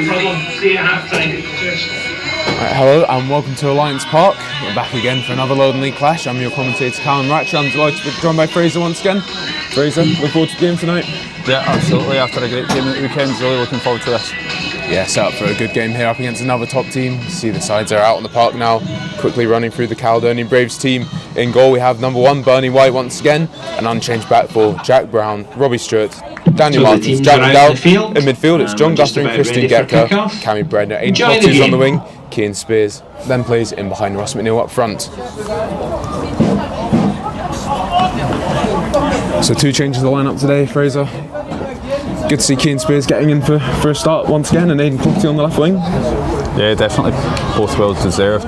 problem. See you at half time. Cheers. Right, hello and welcome to Alliance Park. We're back again for another Lowland League clash. I'm your commentator Callum Ratcher. I'm delighted to be joined by Fraser once again. Fraser, look forward to the game tonight. Yeah, absolutely. After a great game at the weekend, really looking forward to this. Yeah, set up for a good game here up against another top team. You see the sides are out on the park now, quickly running through the Caledonian Braves team. In goal we have number 1 Bernie White once again, an unchanged back four, Jack Brown, Robbie Stewart, Daniel Martins, Jack McDowell. In midfield it's John Guthrie and Christian Getka, Cammy Bredner, Aidan Potter's on the wing, Cian Spears then plays in behind Ross McNeil up front. So 2 changes to the lineup today, Fraser. Good to see Cian Spears getting in for a start once again, and Aidan Potty on the left wing. Yeah, definitely. Both well deserved.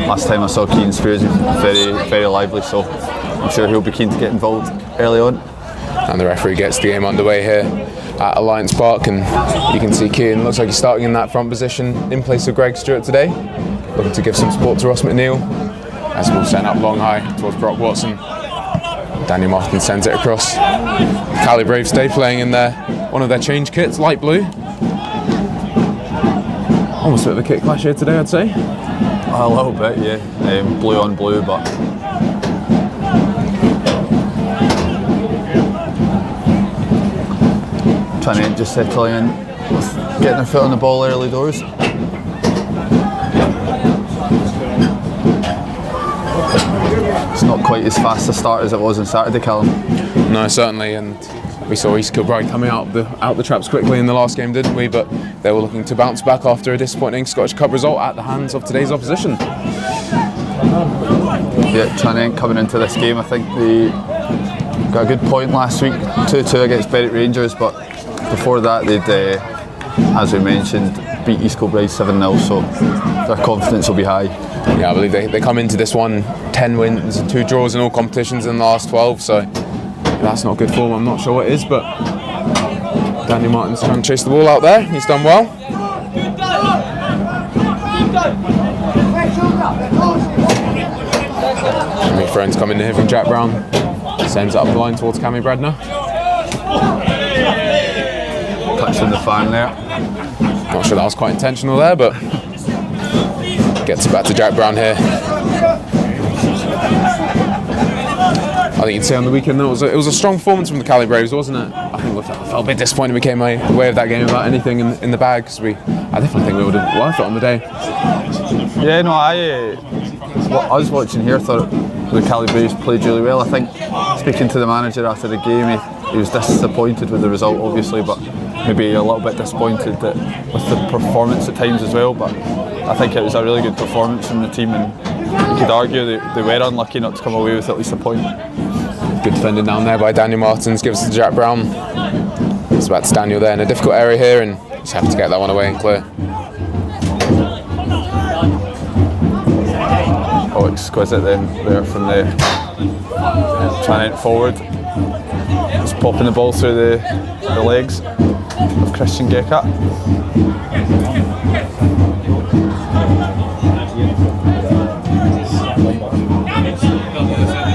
Last time I saw Cian Spears, he was very lively, so I'm sure he'll be keen to get involved early on. And the referee gets the game underway here at Alliance Park, and you can see Cian looks like he's starting in that front position in place of Greg Stewart today, looking to give some support to Ross McNeil as the ball sent up long high towards Brock Watson. Daniel Martin sends it across. Cali Braves stay playing in one of their change kits, light blue. Almost a bit of a kit clash here today, I'd say. A little bit, yeah. Blue on blue, but Tranent just settling in, getting their foot on the ball early doors. It's not quite as fast a start as it was on Saturday, Callum. No, certainly, and we saw East Kilbride coming out the traps quickly in the last game, didn't we? But they were looking to bounce back after a disappointing Scottish Cup result at the hands of today's opposition. Yeah, Tranent coming into this game, I think they got a good point last week, 2-2 against Berwick Rangers, but before that they'd, as we mentioned, beat East Kilbride 7-0, so their confidence will be high. Yeah, I believe they come into this one 10 wins and 2 draws in all competitions in the last 12, so that's not good form. I'm not sure what it is, but Daniel Martin's trying to chase the ball out there. He's done well. Jimmy Friends coming in here from Jack Brown. Sends it up the line towards Cammy Bredner. Touching the fan there. Not sure that was quite intentional there, but gets it back to Jack Brown here. I think you'd say on the weekend that it was a strong performance from the Cali Braves, wasn't it? I think we felt a bit disappointed we came away with that game without anything in the bag, because I definitely think we would have worth it on the day. Yeah, no, I was watching here, thought the Cali Braves played really well. I think speaking to the manager after the game, he was disappointed with the result, obviously, but maybe a little bit disappointed with the performance at times as well. But I think it was a really good performance from the team, and you could argue they were unlucky not to come away with at least a point. Good defending down there by Daniel Martins, gives it to Jack Brown. It's back to Daniel there in a difficult area here, and he's happy to get that one away and clear. Oh, exquisite then there from the Tranent forward. Just popping the ball through the legs of Christian Getka.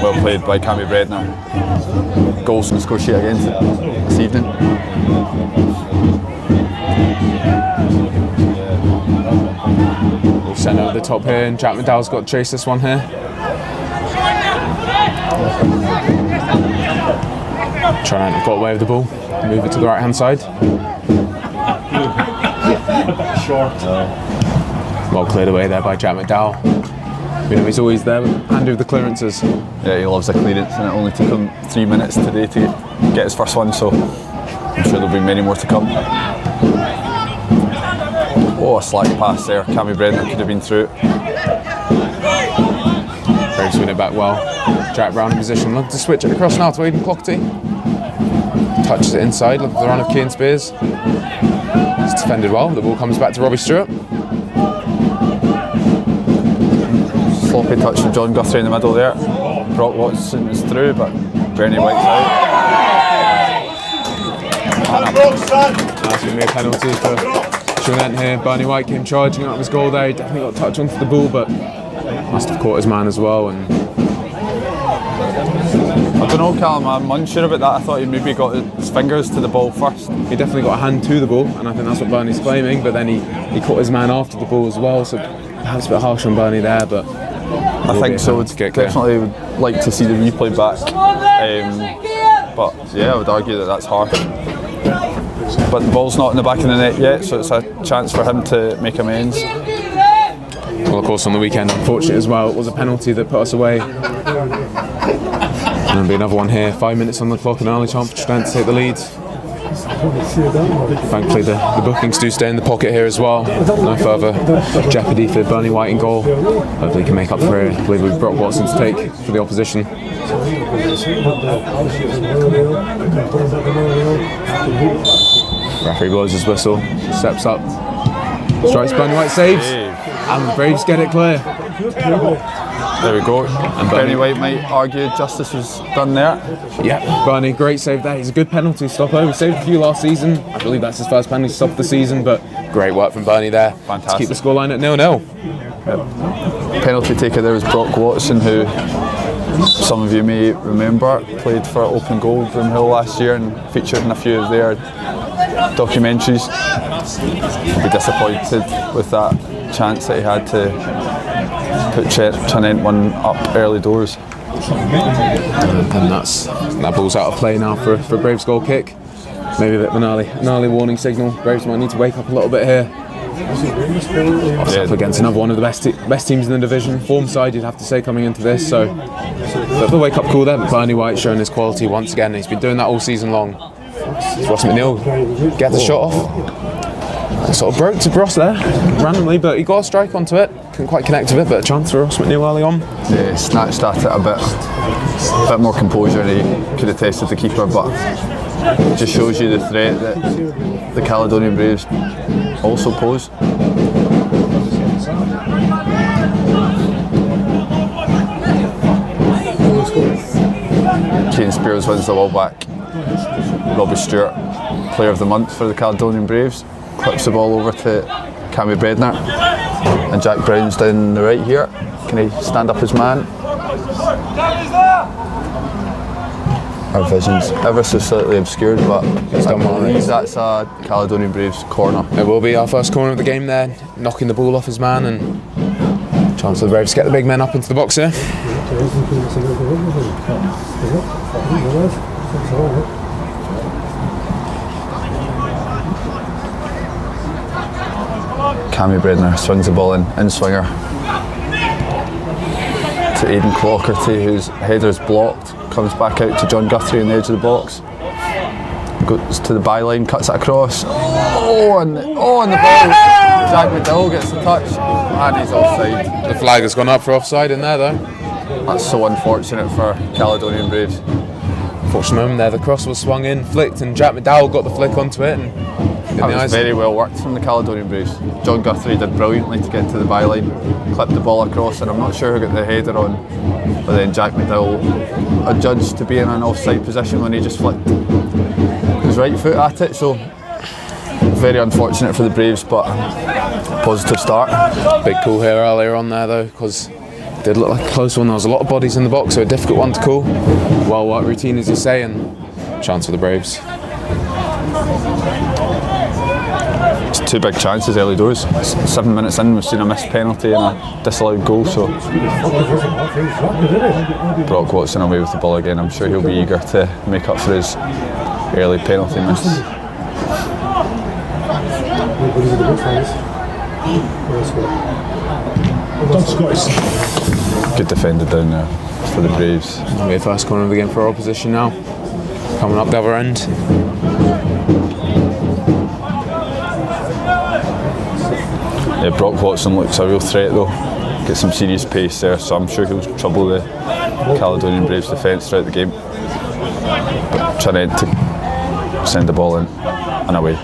Well played by Cammy Bredner. Goals from the score sheet again this evening. We'll send over the top here, and Jack McDowell's got to chase this one here. Tranent have got away with the ball, move it to the right hand side. Well cleared away there by Jack McDowell. You know, he's always there, handy with the clearances. Yeah, he loves the clearance, and it only took him 3 minutes today to get his first one, so I'm sure there'll be many more to come. Oh, a slack pass there. Cammy Bredner could have been through. Braves win it back well. Jack Brown in position, looking to switch it across now to Aidan Clougherty. Touches it inside, looking for the run of Cian Spears. It's defended well, the ball comes back to Robbie Stewart. Sloppy touch from John Guthrie in the middle there. Brock Watson is through, but Bernie White's out. That's going to be a penalty for Tranent here. Bernie White came charging out of his goal there. He definitely got a touch onto the ball, but must have caught his man as well. And I don't know, Callum, I'm unsure about that. I thought he maybe got his fingers to the ball first. He definitely got a hand to the ball, and I think that's what Bernie's claiming, but then he caught his man after the ball as well, so perhaps a bit harsh on Bernie there, but I think so. Definitely would like to see the replay back. But yeah, I would argue that that's harsh. But the ball's not in the back of the net yet, so it's a chance for him to make amends. Well, of course, on the weekend, unfortunately as well, it was a penalty that put us away. And there'll be another one here. 5 minutes on the clock, an early chance for Tranent to take the lead. Thankfully, the bookings do stay in the pocket here as well. No further jeopardy for Bernie White in goal. Hopefully, he can make up for it. I believe we've Brock Watson to take for the opposition. Referee blows his whistle, steps up, strikes Bernie White, saves, and the Braves get it clear. There we go. And Bernie White might argue justice was done there. Yeah, Bernie, great save there. He's a good penalty stopper. We saved a few last season. I believe that's his first penalty stop of the season, but great work from Bernie there. Fantastic. To keep the scoreline at 0-0. Yep. Penalty taker there was Brock Watson, who some of you may remember played for Open Goal Broomhill last year and featured in a few of their documentaries. I'll be disappointed with that chance that he had to put Tranent one up early doors. And that ball's out of play now for Braves goal kick. Maybe a bit of an early warning signal. Braves might need to wake up a little bit here. Up against another one of the best teams in the division. Form side, you'd have to say, coming into this. So, but the wake up call there. But Bernie White showing his quality once again. He's been doing that all season long. Ross McNeil gets the shot off. Sort of broke to Ross there randomly, but he got a strike onto it. Couldn't quite connect with it, but a chance for Ross McNeil early on. Yeah, snatched at it a bit more composure. He could have tested the keeper, but it just shows you the threat that the Caledonian Braves also pose. Kane Spears wins the ball back. Robbie Stewart, player of the month for the Caledonian Braves, clips the ball over to Cammy Bredner, and Jack Brown's down the right here. Can he stand up his man? Our vision's ever so slightly obscured, but that's a Caledonian Braves corner. It will be our first corner of the game there, knocking the ball off his man, and chance for the Braves to get the big men up into the box here. Cammy Bredner swings the ball in swinger to Aidan Clockerty, whose header's blocked, comes back out to John Guthrie on the edge of the box, goes to the byline, cuts it across, and the ball, Jack McDowell gets the touch, and he's offside. The flag has gone up for offside in there though. That's so unfortunate for Caledonian Braves. Fortunate moment there, the cross was swung in, flicked, and Jack McDowell got the flick onto it. And that was very well worked from the Caledonian Braves. John Guthrie did brilliantly to get to the byline, clipped the ball across, and I'm not sure who got the header on, but then Jack McDowell adjudged to be in an offside position when he just flicked his right foot at it, so very unfortunate for the Braves, but positive start. Big call here earlier on there though, because it did look like a close one. There was a lot of bodies in the box, so a difficult one to call. Well worked routine, as you say, and chance for the Braves. It's two big chances early doors. 7 minutes in, we've seen a missed penalty and a disallowed goal, so Brock Watson away with the ball again. I'm sure he'll be eager to make up for his early penalty miss. Good defended down there for the Braves. It'll be a first corner of the game for our opposition now. Coming up the other end. Yeah, Brock Watson looks a real threat though. Gets some serious pace there, so I'm sure he'll trouble the Caledonian Braves defence throughout the game. But Tranent to send the ball in and away.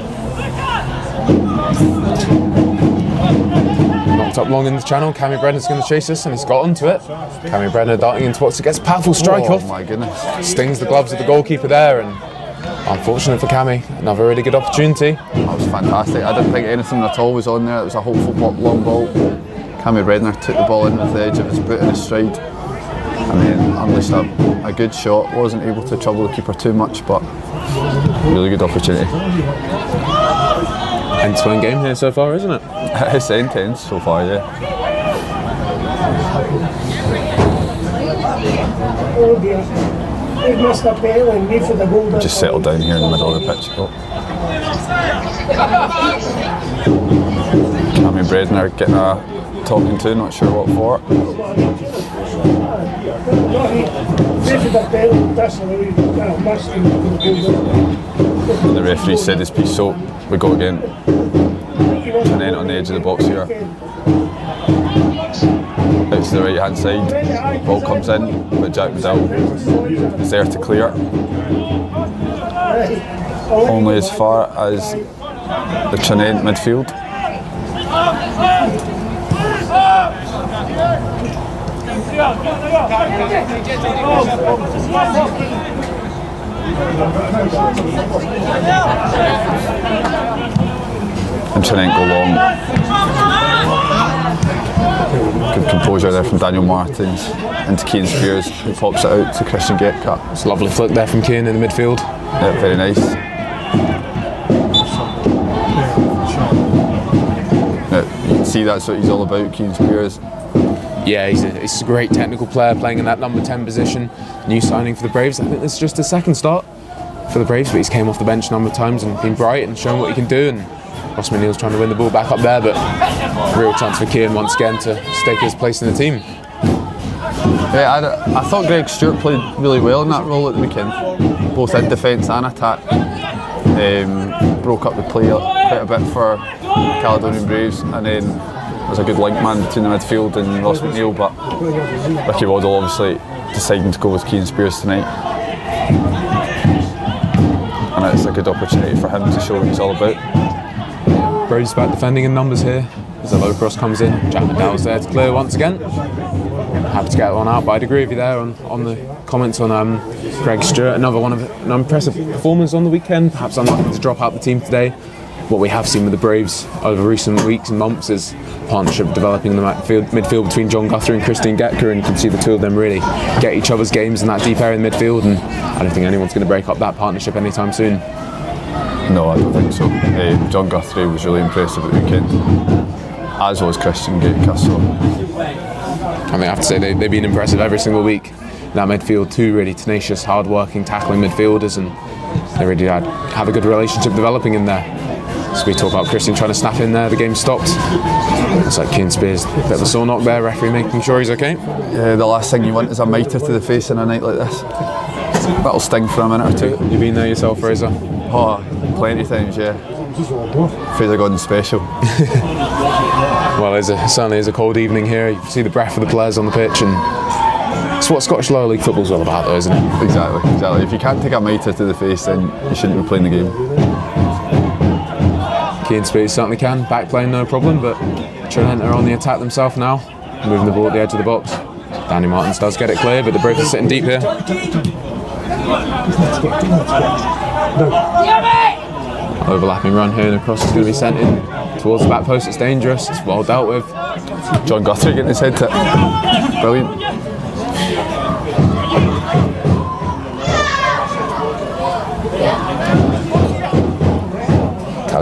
Knocked up long in the channel. Cammy Bredner's going to chase us, and he's got onto it. Cammy Bredner darting into box, gets a powerful strike off. Oh my goodness. Stings the gloves of the goalkeeper there, and unfortunate for Cammy. Another really good opportunity. That was fantastic. I didn't think anything at all was on there. It was a hopeful long ball. Cammy Bredner took the ball in with the edge of his boot in his stride. I mean, unleashed a good shot, wasn't able to trouble the keeper too much, but really good opportunity. End-to-end game here so far, isn't it? It's intense so far, yeah. Just settled down here in the middle of the pitch. Cammy Bredner getting a talking to, not sure what for. And the referee said his piece, so we go again. Tranent on the edge of the box here. Out to the right hand side, ball comes in, but Jack Medill is there to clear. Only as far as the Tranent midfield. And Tranent go long. Good composure there from Daniel Martins into Keane Spears, who pops it out to Christian Gepka. It's a lovely flick there from Keane in the midfield. Yeah, very nice. Yeah, you can see that's what he's all about, Keane Spears. Yeah, he's a great technical player playing in that number 10 position. New signing for the Braves. I think this is just his second start for the Braves, but he's came off the bench a number of times and been bright and shown what he can do. And Ross McNeil's trying to win the ball back up there, but real chance for Keane once again to stake his place in the team. Yeah, I thought Greg Stewart played really well in that role at the weekend, both in defence and attack. Broke up the play quite a bit for Caledonian Braves, and then was a good link man between the midfield and Ross McNeil, but Ricky Waddle obviously deciding to go with Keane Spears tonight. And it's a good opportunity for him to show what he's all about. Braves back defending in numbers here as the low cross comes in. Jack McDowell's there to clear once again. Happy to get one out, but I'd agree with you there on the comments on Greg Stewart. Another one of an impressive performance on the weekend, perhaps unlucky to drop out the team today. What we have seen with the Braves over recent weeks and months is partnership developing in the midfield between John Guthrie and Christian Getka, and you can see the two of them really get each other's games in that deep area in the midfield, and I don't think anyone's going to break up that partnership anytime soon. No, I don't think so. John Guthrie was really impressive at the weekend, as was Christian Getka. So I mean, I have to say they've been impressive every single week. That midfield, two really tenacious, hard-working, tackling midfielders, and they really have a good relationship developing in there. So we talk about Christian trying to snap in there, the game stopped. It's like Keane Spears, a bit of a sore knock there, referee making sure he's okay. Yeah, the last thing you want is a mitre to the face in a night like this. That'll sting for a minute or two. You've been there yourself, Fraser? Oh, plenty times, yeah. Fraser Gordon special. Well, it certainly is a cold evening here. You can see the breath of the players on the pitch, and it's what Scottish Lower League football's all about, though, isn't it? Exactly. If you can't take a mitre to the face, then you shouldn't be playing the game. Keane Spears certainly can, back playing no problem, but Tranent are on the attack themselves now, moving the ball at the edge of the box. Danny Martins does get it clear, but the Braves are sitting deep here. Overlapping run here, and a cross is going to be sent in towards the back post. It's dangerous, it's well dealt with. John Guthrie getting his head to it. Brilliant.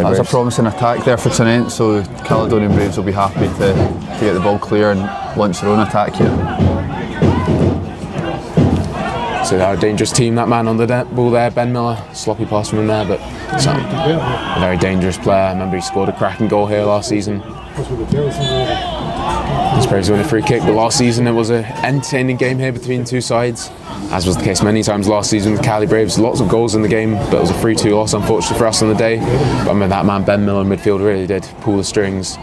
That's a promising attack there for Tranent, so the Caledonian Braves will be happy to get the ball clear and launch their own attack here. So they're a dangerous team, that man on the ball there, Ben Miller, sloppy pass from him there, but a very dangerous player. I remember he scored a cracking goal here last season. This Braves won a free kick, but last season it was an entertaining game here between the two sides, as was the case many times last season with Cali Braves. Lots of goals in the game, but it was a 3-2 loss, unfortunately for us on the day. But I mean, that man Ben Miller in midfield really did pull the strings.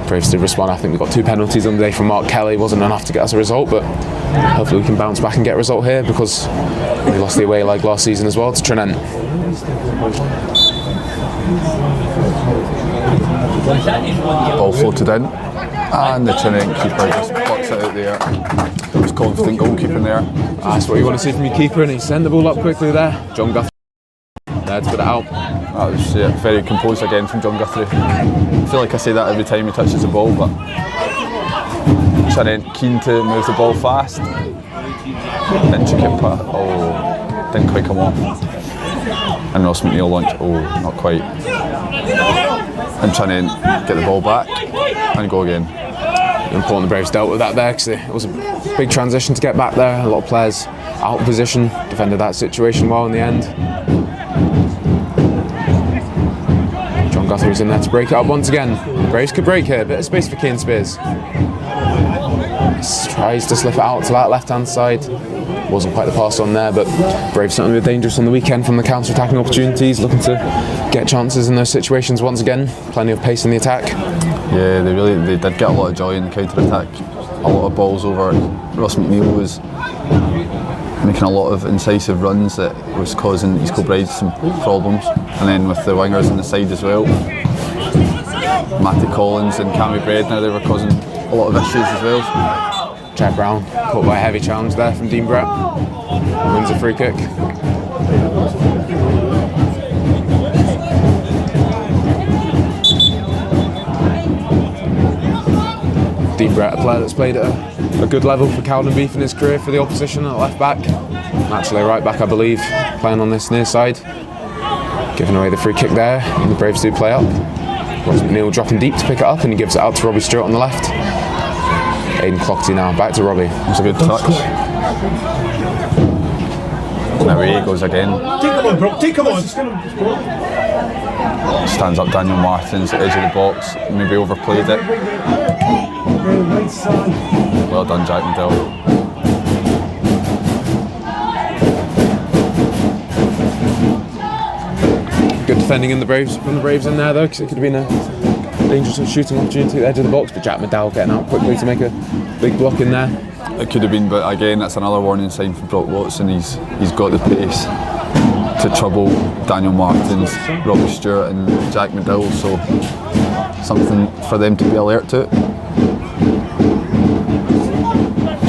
Braves did respond. I think we got 2 penalties on the day from Mark Kelly. Wasn't enough to get us a result, but hopefully we can bounce back and get a result here, because we lost the away leg last season as well to Tranent. Ball floated in, and the Tranent keeper just plucks it out there. It was confident goalkeeping there. That's what you want to see from your keeper, and he sent the ball up quickly there. John Guthrie there to put it out. That was very composed again from John Guthrie. I feel like I say that every time he touches the ball, but Tranent keen to move the ball fast. Intricate pass. Oh, didn't quite come off. And Ross McNeil launch. Oh, not quite. And trying to get the ball back and go again. Important the Braves dealt with that there because it was a big transition to get back there. A lot of players out of position, defended that situation well in the end. John Guthrie's in there to break it up once again. The Braves could break here, bit of space for Kane Spears. Tries to slip it out to that left-hand side. Wasn't quite the pass on there, but Braves certainly were dangerous on the weekend from the counter-attacking opportunities, looking to get chances in those situations once again. Plenty of pace in the attack. Yeah, they did get a lot of joy in the counter-attack. A lot of balls over. Ross McNeil was making a lot of incisive runs that was causing East Kilbride some problems. And then with the wingers on the side as well, Matty Collins and Cammy Bredner, they were causing a lot of issues as well. Jack Brown caught by a heavy challenge there from Dean Brett. Wins a free kick. Dean Brett, a player that's played at a good level for Caledon Beef in his career for the opposition at left back. Actually right back, I believe, playing on this near side. Giving away the free kick there, and the Braves do play up. Ross McNeil dropping deep to pick it up, and he gives it out to Robbie Stewart on the left. Aidan Clougherty now, back to Robbie. It's a good touch. And away he goes again. Take him on, bro. Take him on. Stands up Daniel Martins at the edge of the box. Maybe overplayed it. Well done, Jack Medill. Good defending from the Braves in there though, because it could have been a dangerous shooting opportunity at the edge of the box, but Jack Medill getting out quickly to make a big block in there. It could have been, but again, that's another warning sign for Brock Watson. He's got the pace to trouble Daniel Martins, Robbie Stewart and Jack Medill, so something for them to be alert to.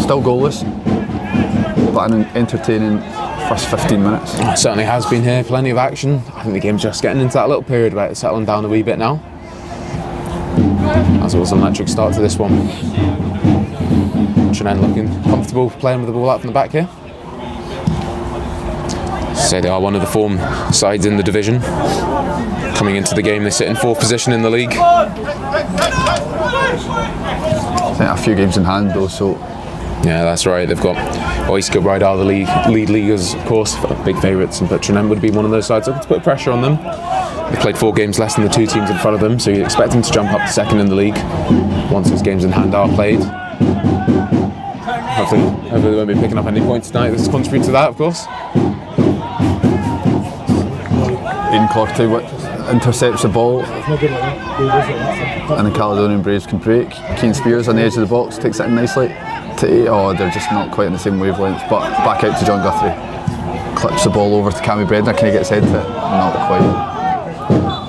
Still goalless, but an entertaining first 15 minutes. It certainly has been here, plenty of action. I think the game's just getting into that little period where it's settling down a wee bit now. As it was an electric start to this one. Tranent looking comfortable playing with the ball out from the back here. So they are one of the form sides in the division. Coming into the game, they sit in 4th position in the league. I think a few games in hand though, so. Yeah, that's right. They've got East Kilbride are the lead leaguers, of course, big favourites, but Tranent would be one of those sides looking to put pressure on them. They played 4 games less than the 2 teams in front of them, so you expect them to jump up to 2nd in the league once those games in hand are played. Hopefully they won't be picking up any points tonight. This contributes to that, of course. Aidan Clougherty intercepts the ball, and the Caledonian Braves can break. Kane Spears on the edge of the box takes it in nicely. They're just not quite on the same wavelength, but back out to John Guthrie. Clips the ball over to Cammy Bredner. Can he get his head to it? Not quite.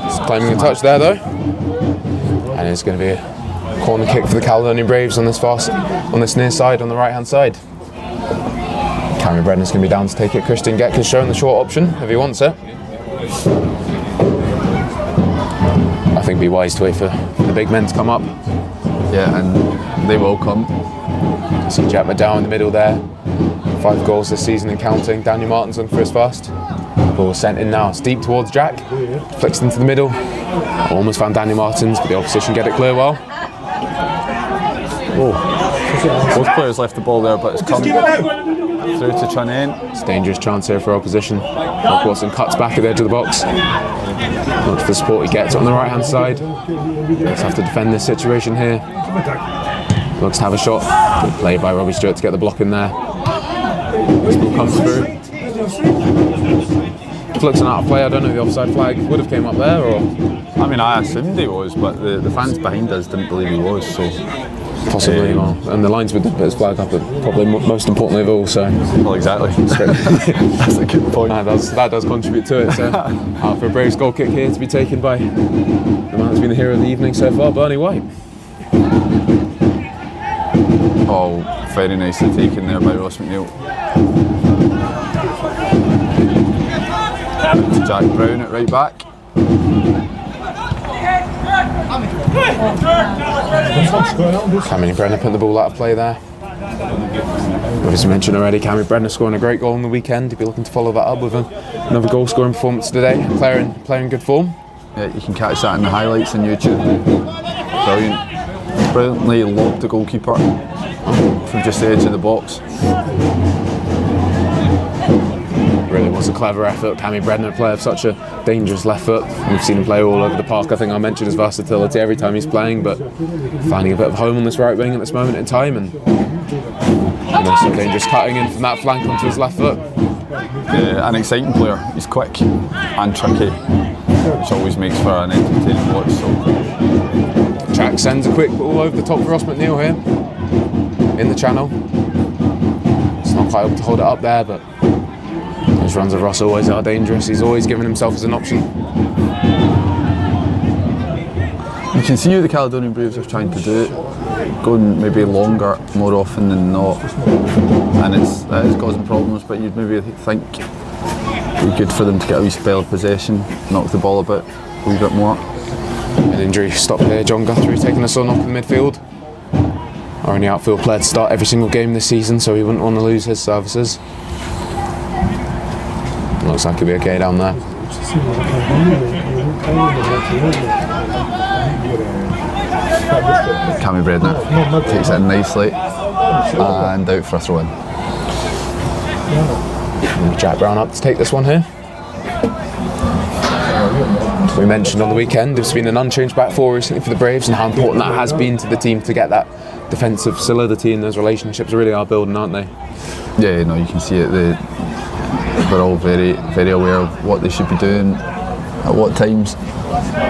It's climbing a touch there though, and it's going to be a corner kick for the Caledonian Braves on this near side, on the right hand side. Cammy Bredner's going to be down to take it. Christian Getker's showing the short option if he wants it. I think it'd be wise to wait for the big men to come up. Yeah, and they will come. See Jack Medill in the middle there. 5 goals this season and counting. Daniel Martins on for his first. Ball sent in now. It's deep towards Jack. Flicks into the middle. Almost found Daniel Martins, but the opposition get it clear well. Both players left the ball there, but it's come through to Tranent. It's a dangerous chance here for opposition. Brock Watson cuts back at the edge of the box. Looks for the support he gets on the right hand side. Let's have to defend this situation here. Looks to have a shot. Good play by Robbie Stewart to get the block in there. This ball comes through. Looks an out of play. I don't know if the offside flag would have came up there or. I mean, I assumed he was, but the fans behind us didn't believe he was, so. Possibly, and the linesman did put his flag up, but probably most importantly of all, so. Well, exactly. That's a good point. That does contribute to it, so. For a Braves goal kick here to be taken by the man that's been the hero of the evening so far, Bernie White. Oh, very nicely taken there by Ross McNeil. Jack Brown at right back. Cammy Bredner put the ball out of play there. But as you mentioned already, Cammy Brenner scoring a great goal on the weekend. He'll be looking to follow that up with another goal scoring performance today. Player in good form. Yeah, you can catch that in the highlights on YouTube. Brilliantly lobbed the goalkeeper from just the edge of the box. Really was a clever effort. Cammy Brenner, a player of such a dangerous left foot. We've seen him play all over the park. I think I mentioned his versatility every time he's playing, but finding a bit of home on this right wing at this moment in time, and so dangerous cutting in from that flank onto his left foot. An exciting player. He's quick and tricky, which always makes for an entertaining watch. So Jack sends a quick ball over the top for Ross McNeil here in the channel. It's not quite able to hold it up there, but those runs of Ross always are dangerous. He's always given himself as an option. you can see how the Caledonian Braves are trying to do it, going maybe longer more often than not, and it is causing problems. But you'd maybe think it'd be good for them to get a wee spell of possession, knock the ball about a wee bit more. An injury stop here. John Guthrie taking a sore knock in the midfield. Our only outfield player to start every single game this season, so he wouldn't want to lose his services. Looks like he'll be okay down there. Cammy Brenner takes it in nicely and out for a throw in. Jack Brown up to take this one here. As we mentioned on the weekend, there's been an unchanged back four recently for the Braves, and how important that has been to the team to get that defensive solidity, and those relationships really are building, aren't they? Yeah, no, you can see it. They're all very, very aware of what they should be doing at what times.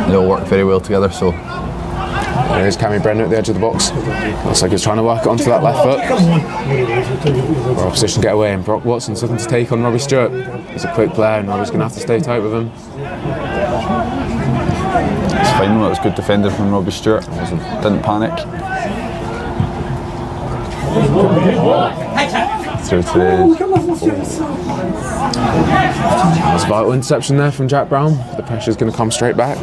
They all work very well together. So there's Cammy Brenner at the edge of the box. Looks like he's trying to work it onto that left foot. Our opposition get away, and Brock Watson's looking to take on Robbie Stewart. He's a quick player, and Robbie's going to have to stay tight with him. It's fine, though. It was good defending from Robbie Stewart. Didn't panic. Through to that was a vital interception there from Jack Brown. The pressure's going to come straight back.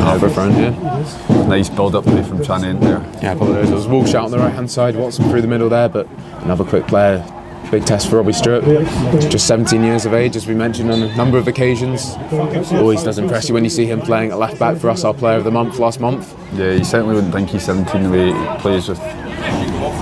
Overthrown here. Nice build-up play from Tranent there. Yeah, there was Walsh out on the right-hand side, Watson through the middle there, but another quick player. Big test for Robbie Stewart. Just 17 years of age, as we mentioned on a number of occasions. Always does impress you when you see him playing at left back for us, our player of the month last month. Yeah, you certainly wouldn't think he's 17 the way he plays with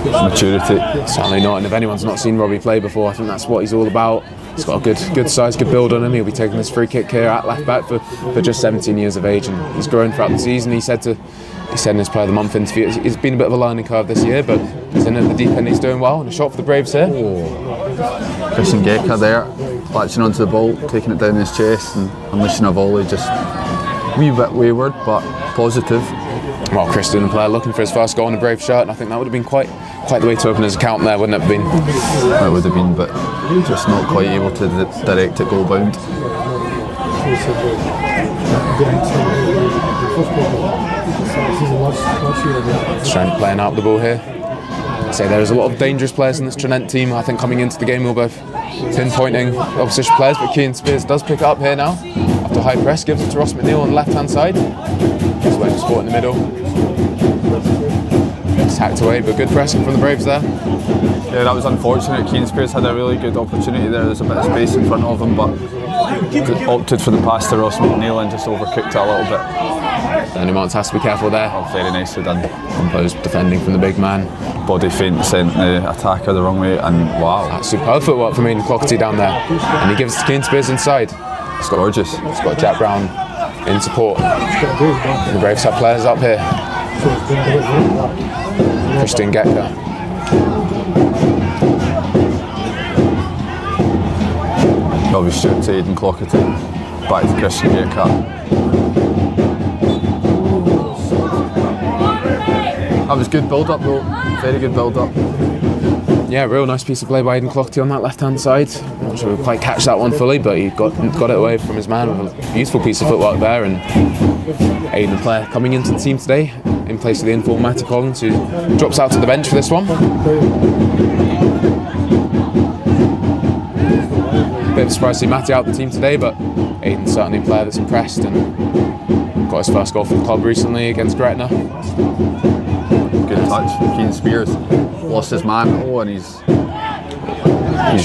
maturity. Certainly not, and if anyone's not seen Robbie play before, I think that's what he's all about. He's got a good size, good build on him. He'll be taking his free kick here at left back for just 17 years of age, and he's grown throughout the season. He said in his Player of the Month interview, it's been a bit of a learning curve this year, but he's in at the deep end, he's doing well. And a shot for the Braves here. Christian Gecka there, latching onto the ball, taking it down his chest and unleashing a volley. Just a wee bit wayward, but positive. Well, Christian, the player, looking for his first goal in a Brave shirt, and I think that would have been quite the way to open his account there, wouldn't it have been? It would have been, but just not quite able to direct it goal bound. Tranent playing out the ball here. I'd say there's a lot of dangerous players in this Tranent team. I think coming into the game we'll both pinpointing opposition players, but Keane Spears does pick it up here now. After high press, gives it to Ross McNeil on the left hand side. He's waiting for sport in the middle. It's hacked away, but good pressing from the Braves there. Yeah, that was unfortunate. Keane Spears had a really good opportunity there. There's a bit of space in front of him, but opted for the pass to Ross McNeil and just overcooked it a little bit. And Mount has to be careful there. Oh, very nicely done. Composed defending from the big man. Body feint sent the attacker the wrong way, and wow. That's superb footwork from Aidan Clougherty down there. And he gives it to Keane Spears inside. It's gorgeous. It's got Jack Brown in support. The Braves have players up here. Christian Gecka. Robbie Stewart to Aidan Clougherty. Back to Christian Gecka. That was good build-up though, very good build-up. Yeah, real nice piece of play by Aidan Clougherty on that left-hand side. Not sure we'll quite catch that one fully, but he got it away from his man with a beautiful piece of footwork there. And Aidan, the player coming into the team today in place of the informed Matty Collins, who drops out to the bench for this one. Bit of a surprise to see Matty out the team today, but Aiden's certainly a player that's impressed and got his first goal for the club recently against Gretna. Good touch from Keane Spears. Lost his man, and he's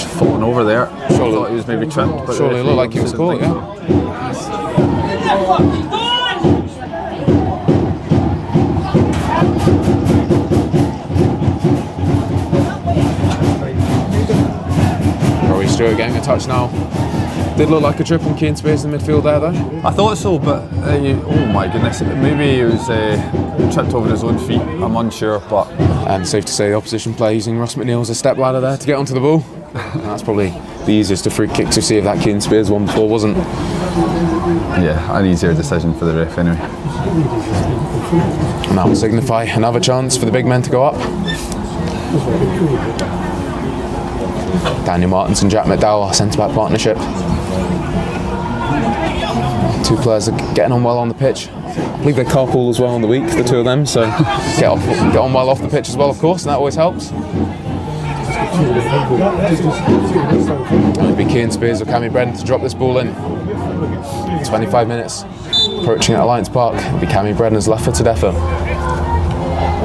fallen over there. Surely, thought he was maybe tripped, but surely it looked like he was caught, yeah. Rory Stewart getting a touch now. Did look like a trip on Keane Spears in midfield there though. I thought so, but oh my goodness, maybe he was tripped over his own feet. I'm unsure, but and safe to say the opposition player using Ross McNeil as a step ladder there to get onto the ball. And that's probably the easiest of free kicks to see if that Keane Spears one before wasn't. Yeah, an easier decision for the ref anyway. And that will signify another chance for the big men to go up. Daniel Martins and Jack McDowell, centre-back partnership. Two players are getting on well on the pitch. I believe they carpool as well on the week, the two of them, so get on well off the pitch as well, of course, and that always helps. It'll be Keane Spears or Cammy Brennan to drop this ball in. 25 minutes, approaching at Alliance Park. It'll be Cammy Brennan's left-footed effort.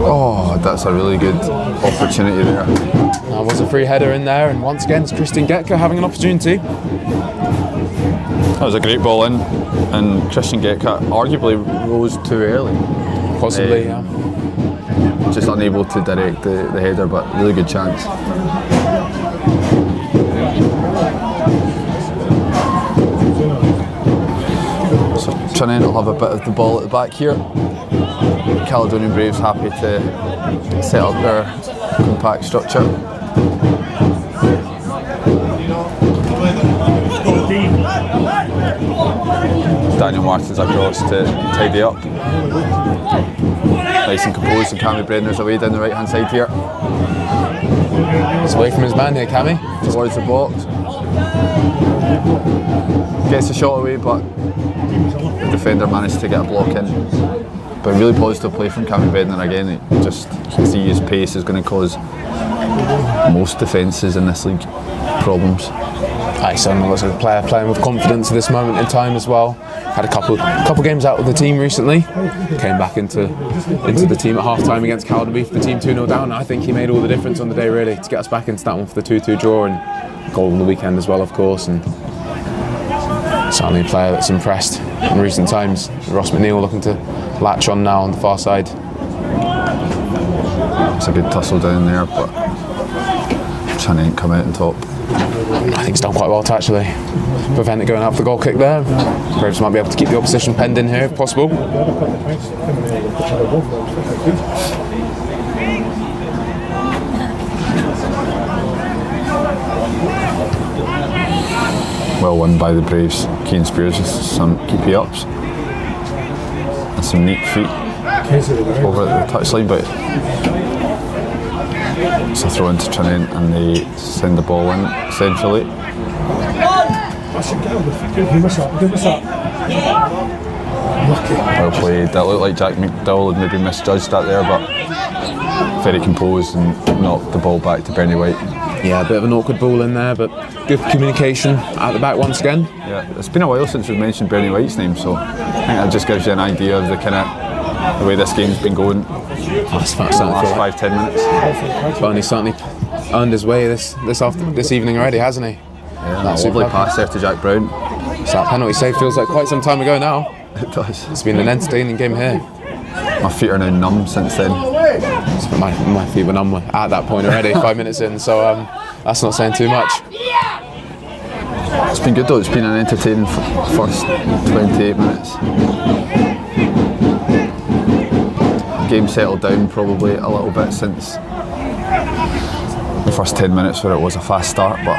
Oh, that's a really good opportunity there. There was a free header in there, and once again, it's Christian Getka having an opportunity. That was a great ball in, and Christian Getka arguably rose too early. Possibly, yeah. Just unable to direct the header, but really good chance. So Tranent will have a bit of the ball at the back here. Caledonian Braves happy to set up their compact structure. Daniel Martins across to tidy up. Nice and composed, and Cammy Brenner's away down the right hand side here. He's away from his man here, Cammy. Towards the box. Gets the shot away, but the defender managed to get a block in. But really positive play from Cammy Brenner again. You just see his pace is going to cause most defences in this league problems. He certainly looks like a player playing with confidence at this moment in time as well. Had a couple games out with the team recently. Came back into the team at half-time against Caledonian for the team 2-0 down. I think he made all the difference on the day really to get us back into that one for the 2-2 draw and goal on the weekend as well, of course. And certainly a player that's impressed in recent times. Ross McNeil looking to latch on now on the far side. It's a good tussle down there, but Tranent come out on top. I think he's done quite well to actually prevent it going up the goal kick there. Braves might be able to keep the opposition penned in here if possible. Well won by the Braves. Keane Spears with some keepy ups and some neat feet over the touchline, but it's a throw into Tranent and they send the ball in essentially. Well played. That looked like Jack McDowell had maybe misjudged that there, but very composed and knocked the ball back to Bernie White. Yeah, a bit of an awkward ball in there, but good communication at the back once again. Yeah, it's been a while since we've mentioned Bernie White's name, so I think that just gives you an idea of the way this game's been going. Last last 5-10 minutes. Bernie's certainly earned his way this evening already, hasn't he? Yeah, that's a lovely pass there to Jack Brown. So that penalty save feels like quite some time ago now. It does. It's been an entertaining game here. My feet are now numb since then. My feet were numb at that point already, 5 minutes in, so that's not saying too much. It's been good though, it's been an entertaining first 28 minutes. Game settled down probably a little bit since the first 10 minutes where it was a fast start, but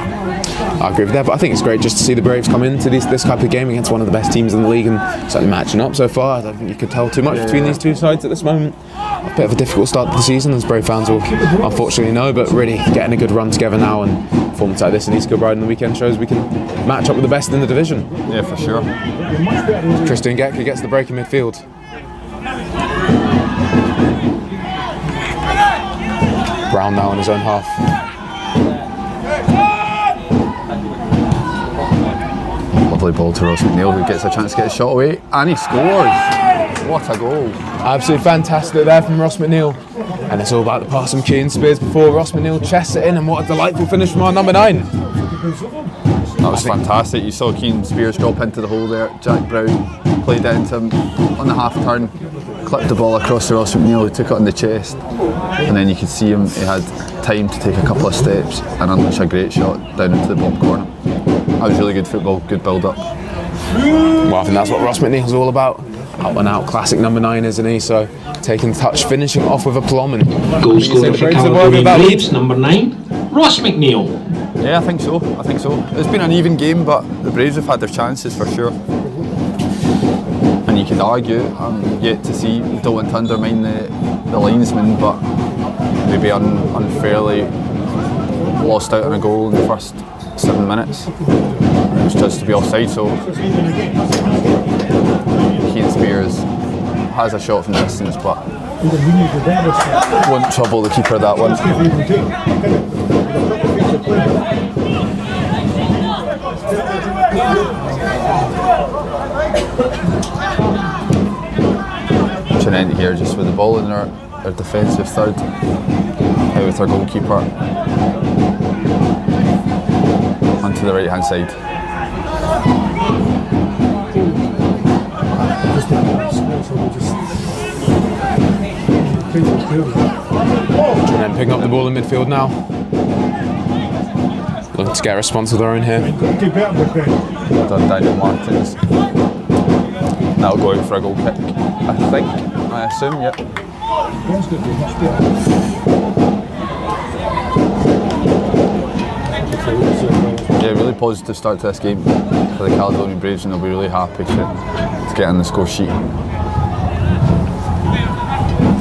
I agree with that, but I think it's great just to see the Braves come into this type of game against one of the best teams in the league and certainly matching up so far. I don't think you could tell too much between these two sides at this moment. A bit of a difficult start to the season, as Brave fans will unfortunately know, but really getting a good run together now, and performance like this in East Kilbride on the weekend shows we can match up with the best in the division. Yeah, for sure. Christian Getka gets the break in midfield. Brown now in his own half. Lovely ball to Ross McNeil, who gets a chance to get his shot away, and he scores. What a goal. Absolutely fantastic there from Ross McNeil. And it's all about the pass from Keane Spears before Ross McNeil chests it in, and what a delightful finish from our number 9. That was fantastic. You saw Keane Spears drop into the hole there. Jack Brown played it into him on the half turn, clipped the ball across to Ross McNeil, who took it on the chest, and then you could see him, he had time to take a couple of steps and unleash a great shot down into the bottom corner. That was really good football, good build up. Well, I think that's what Ross McNeil's all about. Out and out classic number 9, isn't he? So taking the touch, finishing off with aplomb. And Goal scorer for Caledonian Braves, number 9, Ross McNeil. Yeah, I think so. It's been an even game, but the Braves have had their chances for sure. And you could argue, I'm yet to see, don't want to undermine the linesman, but maybe unfairly lost out on a goal in the first 7 minutes. It was judged to be offside, so Keane Spears has a shot from distance, but won't trouble the keeper that one. Tranent here just with the ball in their defensive third, out with their goalkeeper onto the right hand side. Tranent picking up the ball in midfield now. Looking to get a response of their own here. Well done, Daniel Martins. That'll go out for a goal kick, I assume, yep. Yeah, really positive start to this game for the Caledonian Braves, and they'll be really happy to get in the score sheet.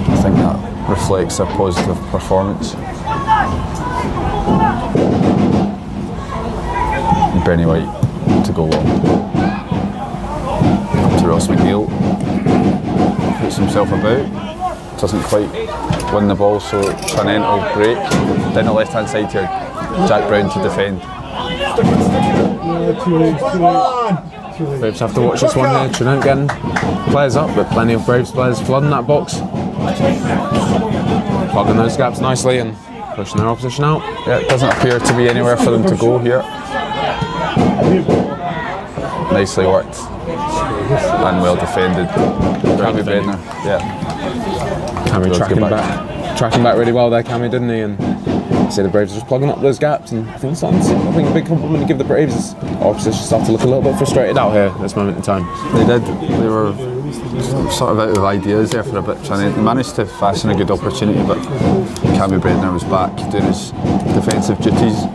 I think that reflects a positive performance. Bernie White to go long. Up to Ross McNeil. Puts himself about. Doesn't quite win the ball, so Tranent will break. Down the left hand side here, Jack Brown to defend. Braves have to watch this one here. Tranent getting players up, but plenty of Braves players flooding that box. Plugging those gaps nicely and pushing their opposition out. Yeah, it doesn't appear to be anywhere for them to go here. Nicely worked and well defended. Cammy Bednar, yeah. Cammy tracking back really well there, Cammy, didn't he? And see the Braves are just plugging up those gaps, and I think a big compliment to give the Braves is our opposition start to look a little bit frustrated out here at this moment in time. They did. They were sort of out of ideas there for a bit. They managed to fashion a good opportunity, but Cammy Bednar was back doing his defensive duties.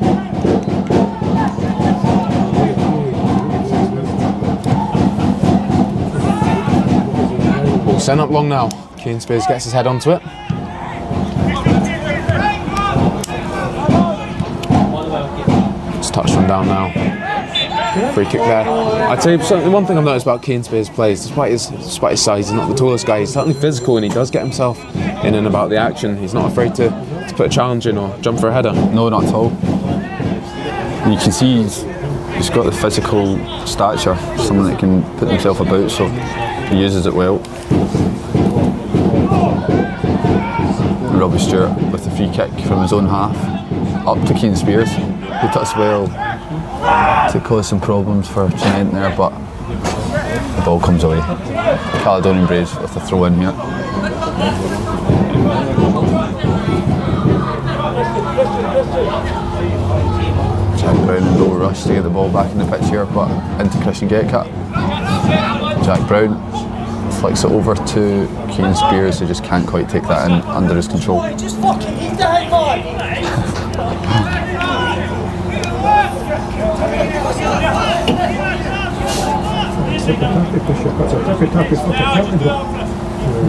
Ball sent up long now. Keane Spears gets his head onto it. It's touched from down now. Free kick there. I'd say the one thing I've noticed about Keane Spears' plays, despite his size, he's not the tallest guy, he's certainly physical and he does get himself in and about the action. He's not afraid to put a challenge in or jump for a header. No, not at all. And you can see he's got the physical stature, someone that can put himself about, so he uses it well. And Robbie Stewart with the free kick from his own half, up to Keane Spears, who does well to cause some problems for Tranent there, but the ball comes away. Caledonian Braves with the throw in here. Jack Brown and low rush to get the ball back in the pitch here, but into Christian Getcat. Jack Brown flicks it over to Keane Spears, who just can't quite take that in under his control. Just fucking eat the headline!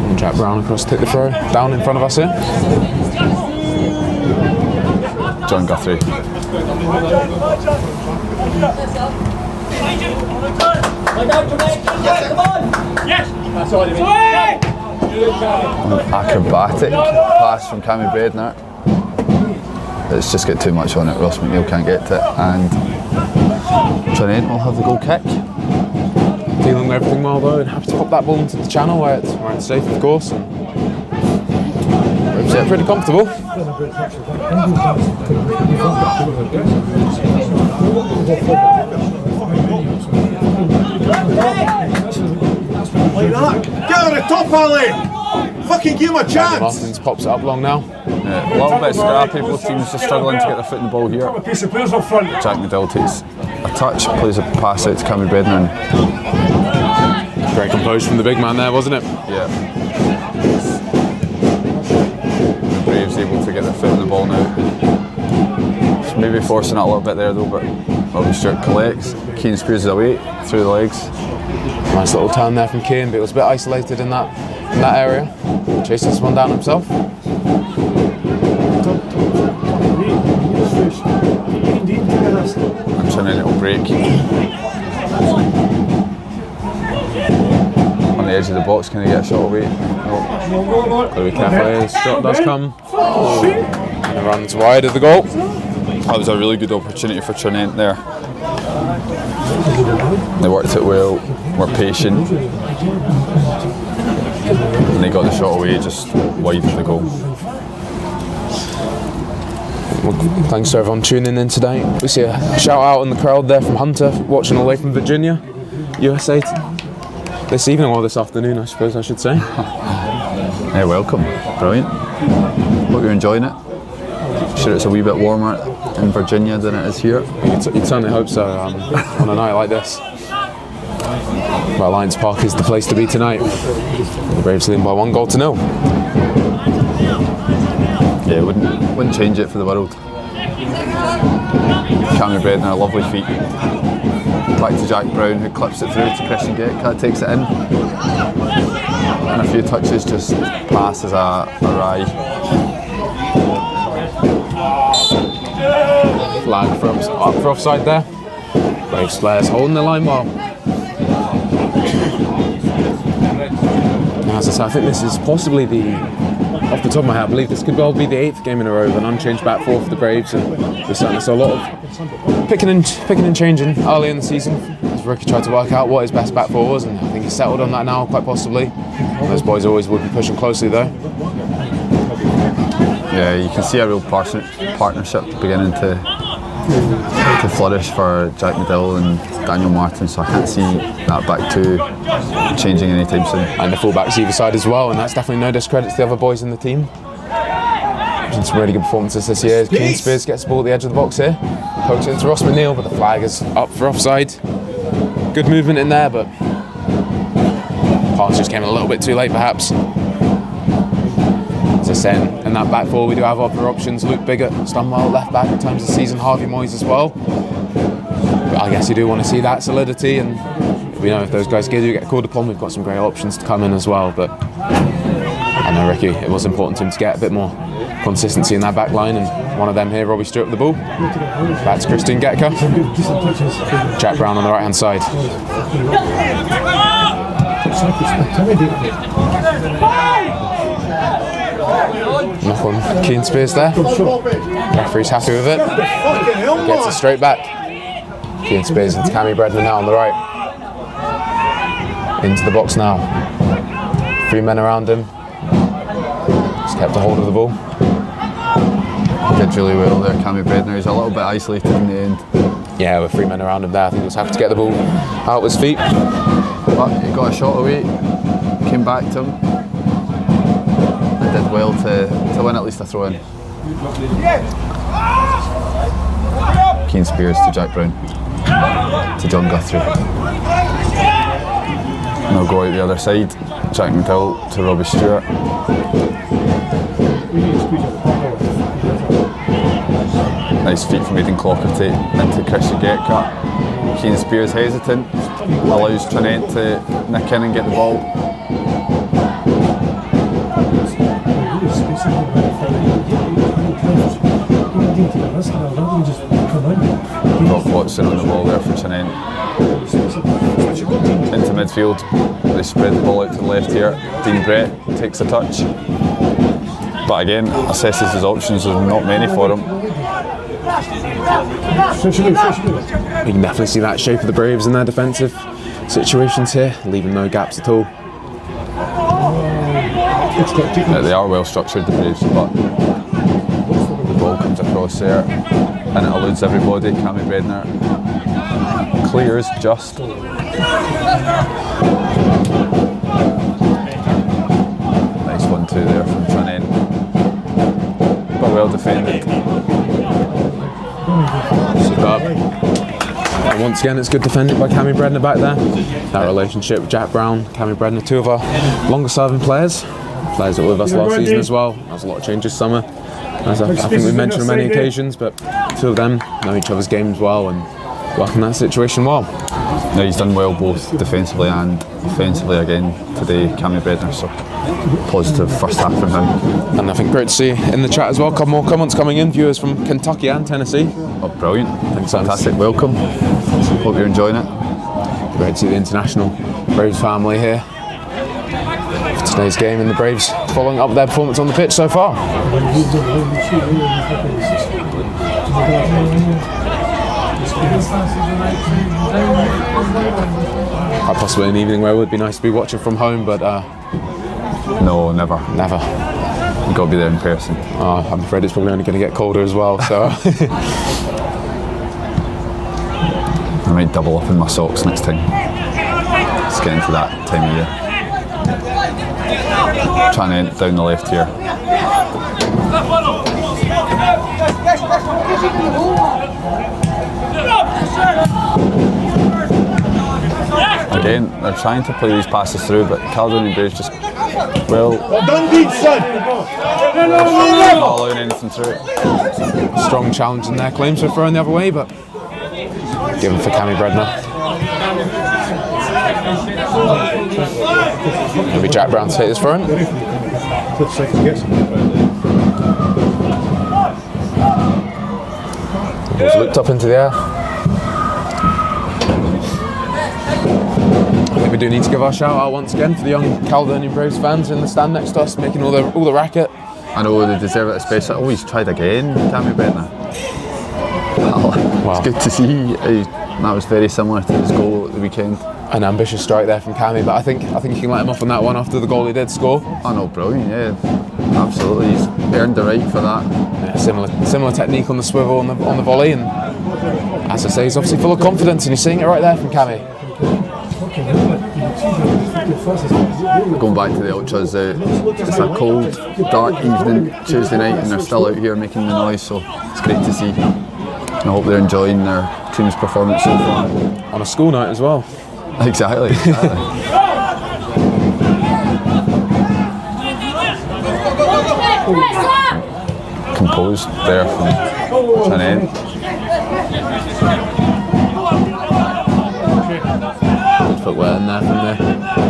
And Jack Brown across to take the throw. Down in front of us here. John Guthrie. An acrobatic pass from Cammy Bednar. It's just got too much on it. Ross McNeil can't get to it, and Tranent will have the goal kick. dealing with everything well though, and happy to pop that ball into the channel where it's safe, of course. And yeah, pretty comfortable. Like that. Get on the top, Ali! Fucking give him a chance! Martins pops it up long now. Yeah, a little bit scrappy, both teams just struggling to get their foot in the ball here. Piece of players up front. Jack Medill takes a touch, plays a pass out to Cammy Bredner. Great composure from the big man there, wasn't it? Yeah. The Braves able to get their foot in the ball now. Just maybe forcing it a little bit there though, but Robbie Stewart collects. Keane Spears it away through the legs. Nice little turn there from Keane, but it was a bit isolated in that area. Chasing this one down himself. And Tranent will break. On the edge of the box, can he get a shot away? No. Got to be careful here, the shot does come. And it runs wide of the goal. That was a really good opportunity for Tranent there. They worked it well, were patient. And they got the shot away just wide of the goal. Well, thanks to everyone tuning in today. We see a shout out in the crowd there from Hunter, watching all the way from Virginia, USA. This evening or this afternoon, I suppose I should say. Hey, welcome. Brilliant. Hope you're enjoying it. Sure, it's a wee bit warmer in Virginia than it is here. You'd certainly hope so on a night like this. Well, Lions Park is the place to be tonight. The Braves leading by 1-0. Yeah, wouldn't change it for the world. Cammy Bredner, lovely feet. Back to Jack Brown, who clips it through to Christian Getka, takes it in. And a few touches, just passes awry. Flag for up for offside there. Braves players holding the line well. As I say, I think this is possibly off the top of my head, I believe this could well be the 8th game in a row with an unchanged back four for the Braves, and we certainly saw a lot of picking and changing early in the season as Ricky tried to work out what his best back four was, and I think he's settled on that now quite possibly. Those boys always would be pushing closely though. Yeah, you can see a real partnership beginning to flourish for Jack Medill and Daniel Martin, so I can't see that back two changing anytime soon. And the fullbacks either side as well, and that's definitely no discredit to the other boys in the team. Some really good performances this year. Keane Spears gets the ball at the edge of the box here, pokes it into Ross McNeil, but the flag is up for offside. Good movement in there, but pass just came a little bit too late perhaps. As I said, in that back four we do have other options. Luke Biggott, Stunwell left back at times this season, Harvey Moyes as well. But I guess you do want to see that solidity, and we know if those guys do get called upon, we've got some great options to come in as well. But I know Ricky, it was important to him to get a bit more consistency in that back line, and one of them here, Robbie Stewart with the ball. Back to Christian Getka. Jack Brown on the right hand side. Knock on Keane Spears there. Referee's happy with it. Gets it straight back. Keane Spears into Cammy Bredner now on the right. Into the box now. 3 men around him. Just kept a hold of the ball. Did really well there, Cammy Bredner. He's a little bit isolated in the end. Yeah, with 3 men around him there, I think he was happy to get the ball out with his feet. But he got a shot away, came back to him, and did well to win at least a throw in. Keane Spears to Jack Brown, to John Guthrie. Now go out the other side, Jack Medill to Robbie Stewart. Nice feet from Aidan Clockerty into Christian Getka. Keane Spears hesitant, allows Tranent to nick in and get the ball. Rob Watson on the ball there for Tranent. Into midfield, they spread the ball out to the left here. Dean Brett takes a touch, but again assesses his options. There's not many for him. You can definitely see that shape of the Braves in their defensive situations here, leaving no gaps at all. They are well structured, the Braves, but the ball comes across there and it eludes everybody. Cammy Bredner clears just. Nice 1-2 there from Tranent, but well defended. Superb. And once again, it's good defended by Cammy Bredner back there. That relationship with Jack Brown, Cammy Bredner, two of our longest serving players that were with us last season as well. There was a lot of changes this summer, as I think we've mentioned on many occasions, but two of them know each other's games well and work in that situation well. No, he's done well both defensively and offensively again today, Cammy Bredner, so positive first half from him. And I think great to see in the chat as well, couple more comments coming in, viewers from Kentucky and Tennessee. Oh, brilliant. Thanks, fantastic, welcome. Hope you're enjoying it. Great to see the international Braves family here for today's game, and the Braves following up their performance on the pitch so far. Quite possibly an evening where it would be nice to be watching from home, but no, never. Never. You've got to be there in person. I'm afraid it's probably only going to get colder as well, so. I might double up in my socks next time. It's getting to that time of year. Tranent down the left here. Again, they're trying to play these passes through, but Caledonian Braves just, well done, Pete, son. not allowing anything through it. Strong challenge in their claims for throwing the other way, but given for Cammy Bredner. Maybe Jack Brown to take this front. He's looked up into the air. I think we do need to give our shout out once again for the young Caledonian Braves fans in the stand next to us, making all the racket. I know they deserve it, especially. Oh, he's tried again, Cammy Bredner. Wow. It's good to see. That was very similar to his goal at the weekend. An ambitious strike there from Cammy, but I think you can let him off on that one after the goal he did score. Oh no, brilliant, yeah. Absolutely, he's earned the right for that. Yeah, similar technique on the swivel on the volley, and as I say, he's obviously full of confidence, and he's seeing it right there from Cammy. Going back to the ultras, it's a cold, dark evening, Tuesday night, and they're still out here making the noise, so it's great to see. And I hope they're enjoying their team's performance so far. On a school night as well. Exactly. Composed there from Tranent. Good footwear in there from the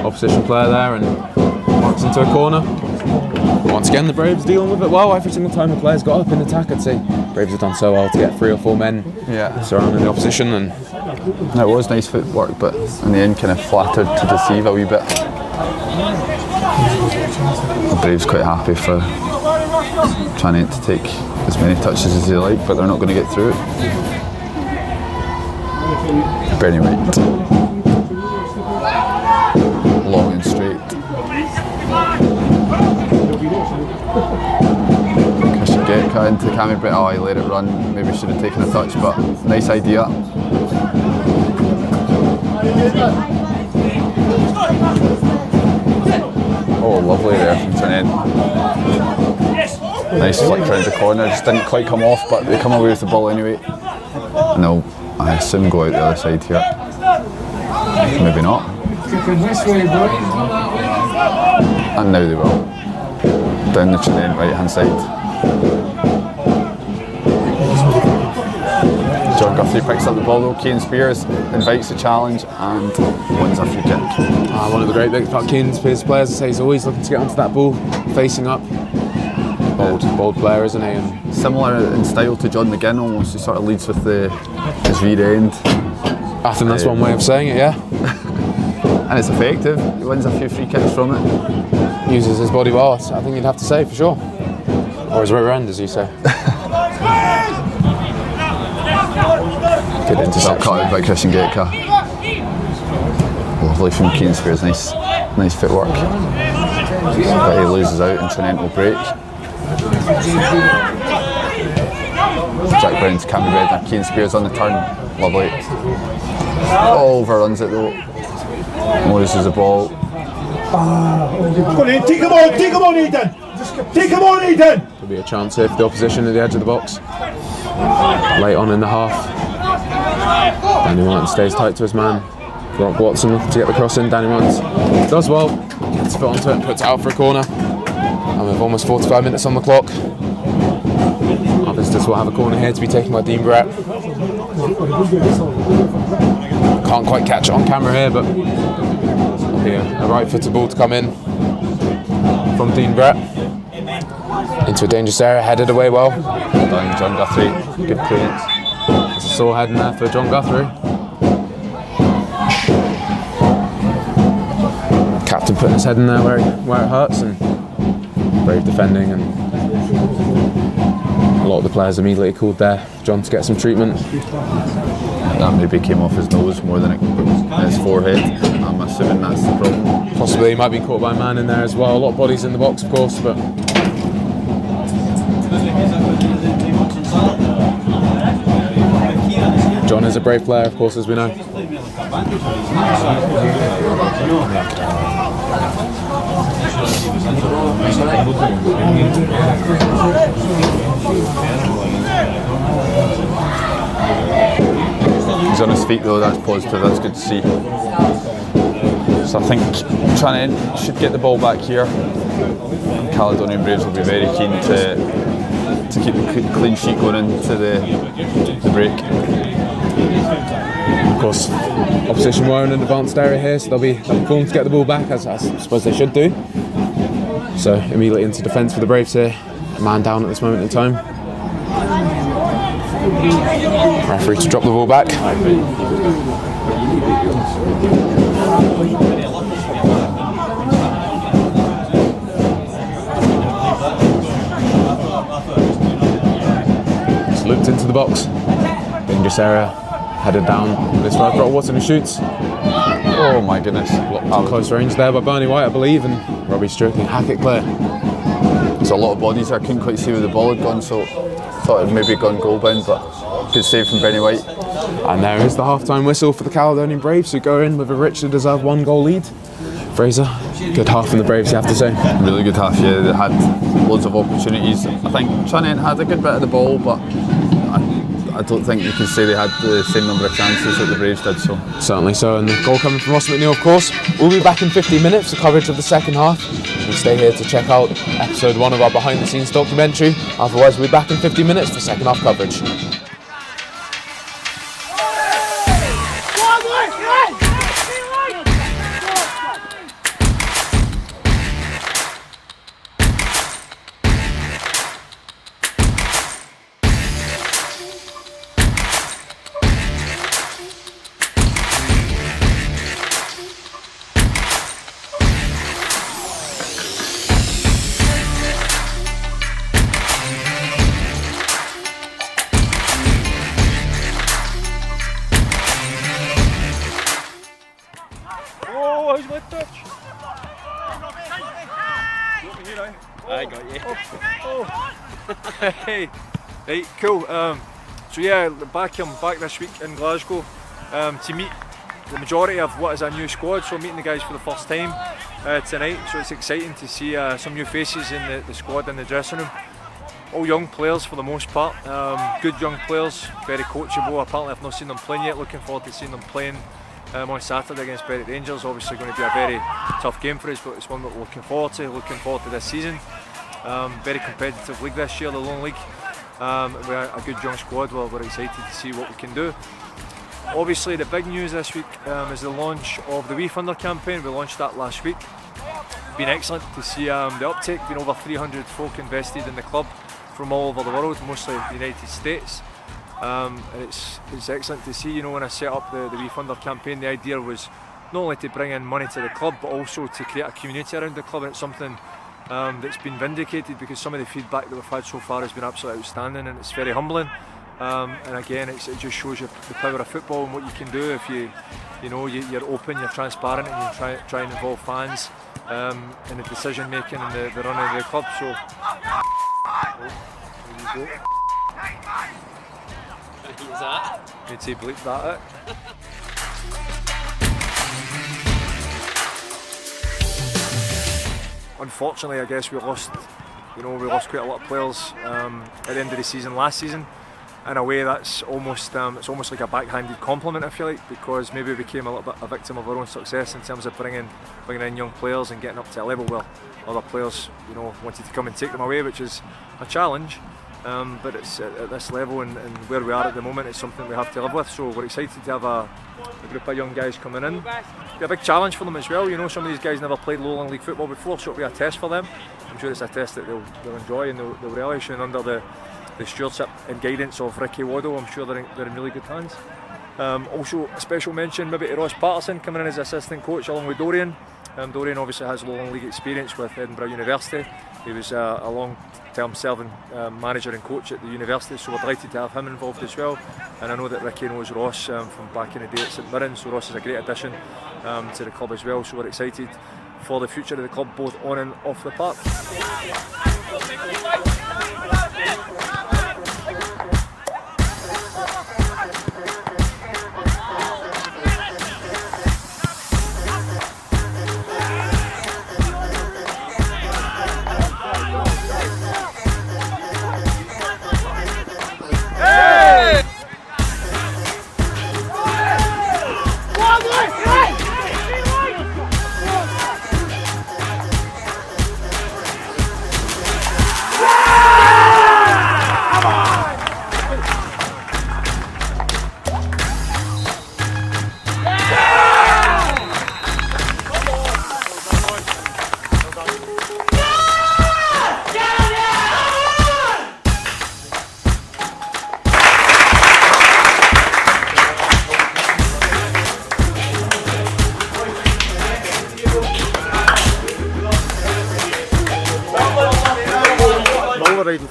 opposition player there, and marks into a corner. Once again, the Braves dealing with it well. Every single time the players got up in attack, I'd say Braves have done so well to get 3 or 4 men surrounding the opposition. And it was nice footwork, but in the end kind of flattered to deceive a wee bit. The Braves quite happy for Tranent to take as many touches as they like, but they're not going to get through it. Bernie White. Long and straight. Christian Getka into Cammy Bredner. Oh, he let it run. Maybe should have taken a touch, but nice idea. Oh, lovely there from Tranent. Nice flick round the corner. Just didn't quite come off, but they come away with the ball anyway. And they'll, I assume, go out the other side here. Maybe not. And now they will. Down the Tranent right hand side. John Guthrie picks up the ball though. Kane Spears invites the challenge and wins a free kick. one of the great big Kane Spears players, I say, he's always looking to get onto that ball, facing up. Bold player, isn't he? And similar in style to John McGinn almost. He sort of leads with his rear end. I think that's one way of saying it, yeah. And it's effective. He wins a few free kicks from it. Uses his body well, I think you'd have to say, for sure. Or his rear end, as you say. Good interception. Well cut out by Christian Getka. Lovely from Keane Spears, nice footwork. But he loses out and Tranent will break. Jack Brown's camera red and Keane Spears on the turn. Lovely. Oh, overruns it though. Loses the ball. Go on in, take him on, Aidan! Take him on, Aidan! There'll be a chance here for the opposition at the edge of the box. Late on in the half. Danny Martin stays tight to his man. Rock Watson looking to get the cross in. Danny Martin does well. Gets a foot onto it and puts it out for a corner. And with almost 45 minutes on the clock, our visitors will have a corner here to be taken by Dean Brett. Can't quite catch it on camera here, but it'll be a right-footed ball to come in from Dean Brett. Into a dangerous area, headed away well. Well done, John Guthrie. Good clearance. There's a sore head in there for John Guthrie. Captain putting his head in there where it hurts, and brave defending, and a lot of the players immediately called there John to get some treatment. That maybe came off his nose more than his forehead. I'm assuming that's the problem. Possibly he might be caught by a man in there as well. A lot of bodies in the box, of course, but John is a brave player, of course, as we know. He's on his feet though, that's positive, that's good to see. So I think Tranent should get the ball back here. Caledonian Braves will be very keen to keep the clean sheet going into the break. Of course, opposition were in an advanced area here, so they'll be formed to get the ball back, as I suppose they should do. So immediately into defence for the Braves here. A man down at this moment in time. Referee to drop the ball back. It's looped into the box. Dangerous area. Headed down. This right, Brock Watson who shoots. Oh my goodness. Blocked close range there by Bernie White, I believe, and Robbie Strickling hack it clear. There's a lot of bodies there, I couldn't quite see where the ball had gone, so thought it maybe gone goal bound, but good save from Bernie White. And there is the half-time whistle for the Caledonian Braves, who go in with a richly deserved 1-goal lead. Fraser, good half from the Braves, you have to say. Really good half, yeah. They had loads of opportunities. I think Tranent had a good bit of the ball, but I don't think you can say they had the same number of chances that the Braves did. So certainly so, and the goal coming from Ross McNeil, of course. We'll be back in 15 minutes for coverage of the second half. We'll stay here to check out episode 1 of our behind-the-scenes documentary. Otherwise, we'll be back in 15 minutes for second half coverage. Hey, right, cool. So yeah, back this week in Glasgow to meet the majority of what is a new squad. So meeting the guys for the first time tonight. So it's exciting to see some new faces in the squad in the dressing room. All young players for the most part. Good young players, very coachable. Apparently I've not seen them playing yet. Looking forward to seeing them playing on Saturday against Berwick Rangers. Obviously going to be a very tough game for us, but it's one that we're looking forward to this season. Very competitive league this year, the Lowland League. We're a good young squad. We're excited to see what we can do. Obviously the big news this week is the launch of the WeFunder campaign. We launched that last week. Been excellent to see the uptake. Been over 300 folk invested in the club from all over the world, mostly the United States. It's excellent to see. You know, when I set up the WeFunder campaign, the idea was not only to bring in money to the club, but also to create a community around the club. And it's something that's been vindicated, because some of the feedback that we've had so far has been absolutely outstanding, and it's very humbling. And again, it just shows you the power of football and what you can do if you you know, you're open, you're transparent, and you try and involve fans in the decision making and the running of the club. So there you go. Who's that? You'd say bleep that it. Unfortunately, I guess we lost quite a lot of players at the end of the season last season. In a way, that's almost it's almost like a backhanded compliment, I feel like, because maybe we became a little bit a victim of our own success in terms of bringing in young players and getting up to a level where other players, you know, wanted to come and take them away, which is a challenge. But it's at this level and where we are at the moment, it's something we have to live with. So we're excited to have a group of young guys coming in. It'll be a big challenge for them as well. You know, some of these guys never played Lowland League football before, so it'll be a test for them. I'm sure it's a test that they'll enjoy and they'll relish, and under the stewardship and guidance of Ricky Waddle, I'm sure they're in really good hands. Also a special mention maybe to Ross Patterson coming in as assistant coach along with Dorian. Dorian obviously has Lowland League experience with Edinburgh University. He was a long-term serving manager and coach at the university, so we're delighted to have him involved as well. And I know that Ricky knows Ross from back in the day at St Mirren, so Ross is a great addition to the club as well. So we're excited for the future of the club, both on and off the park.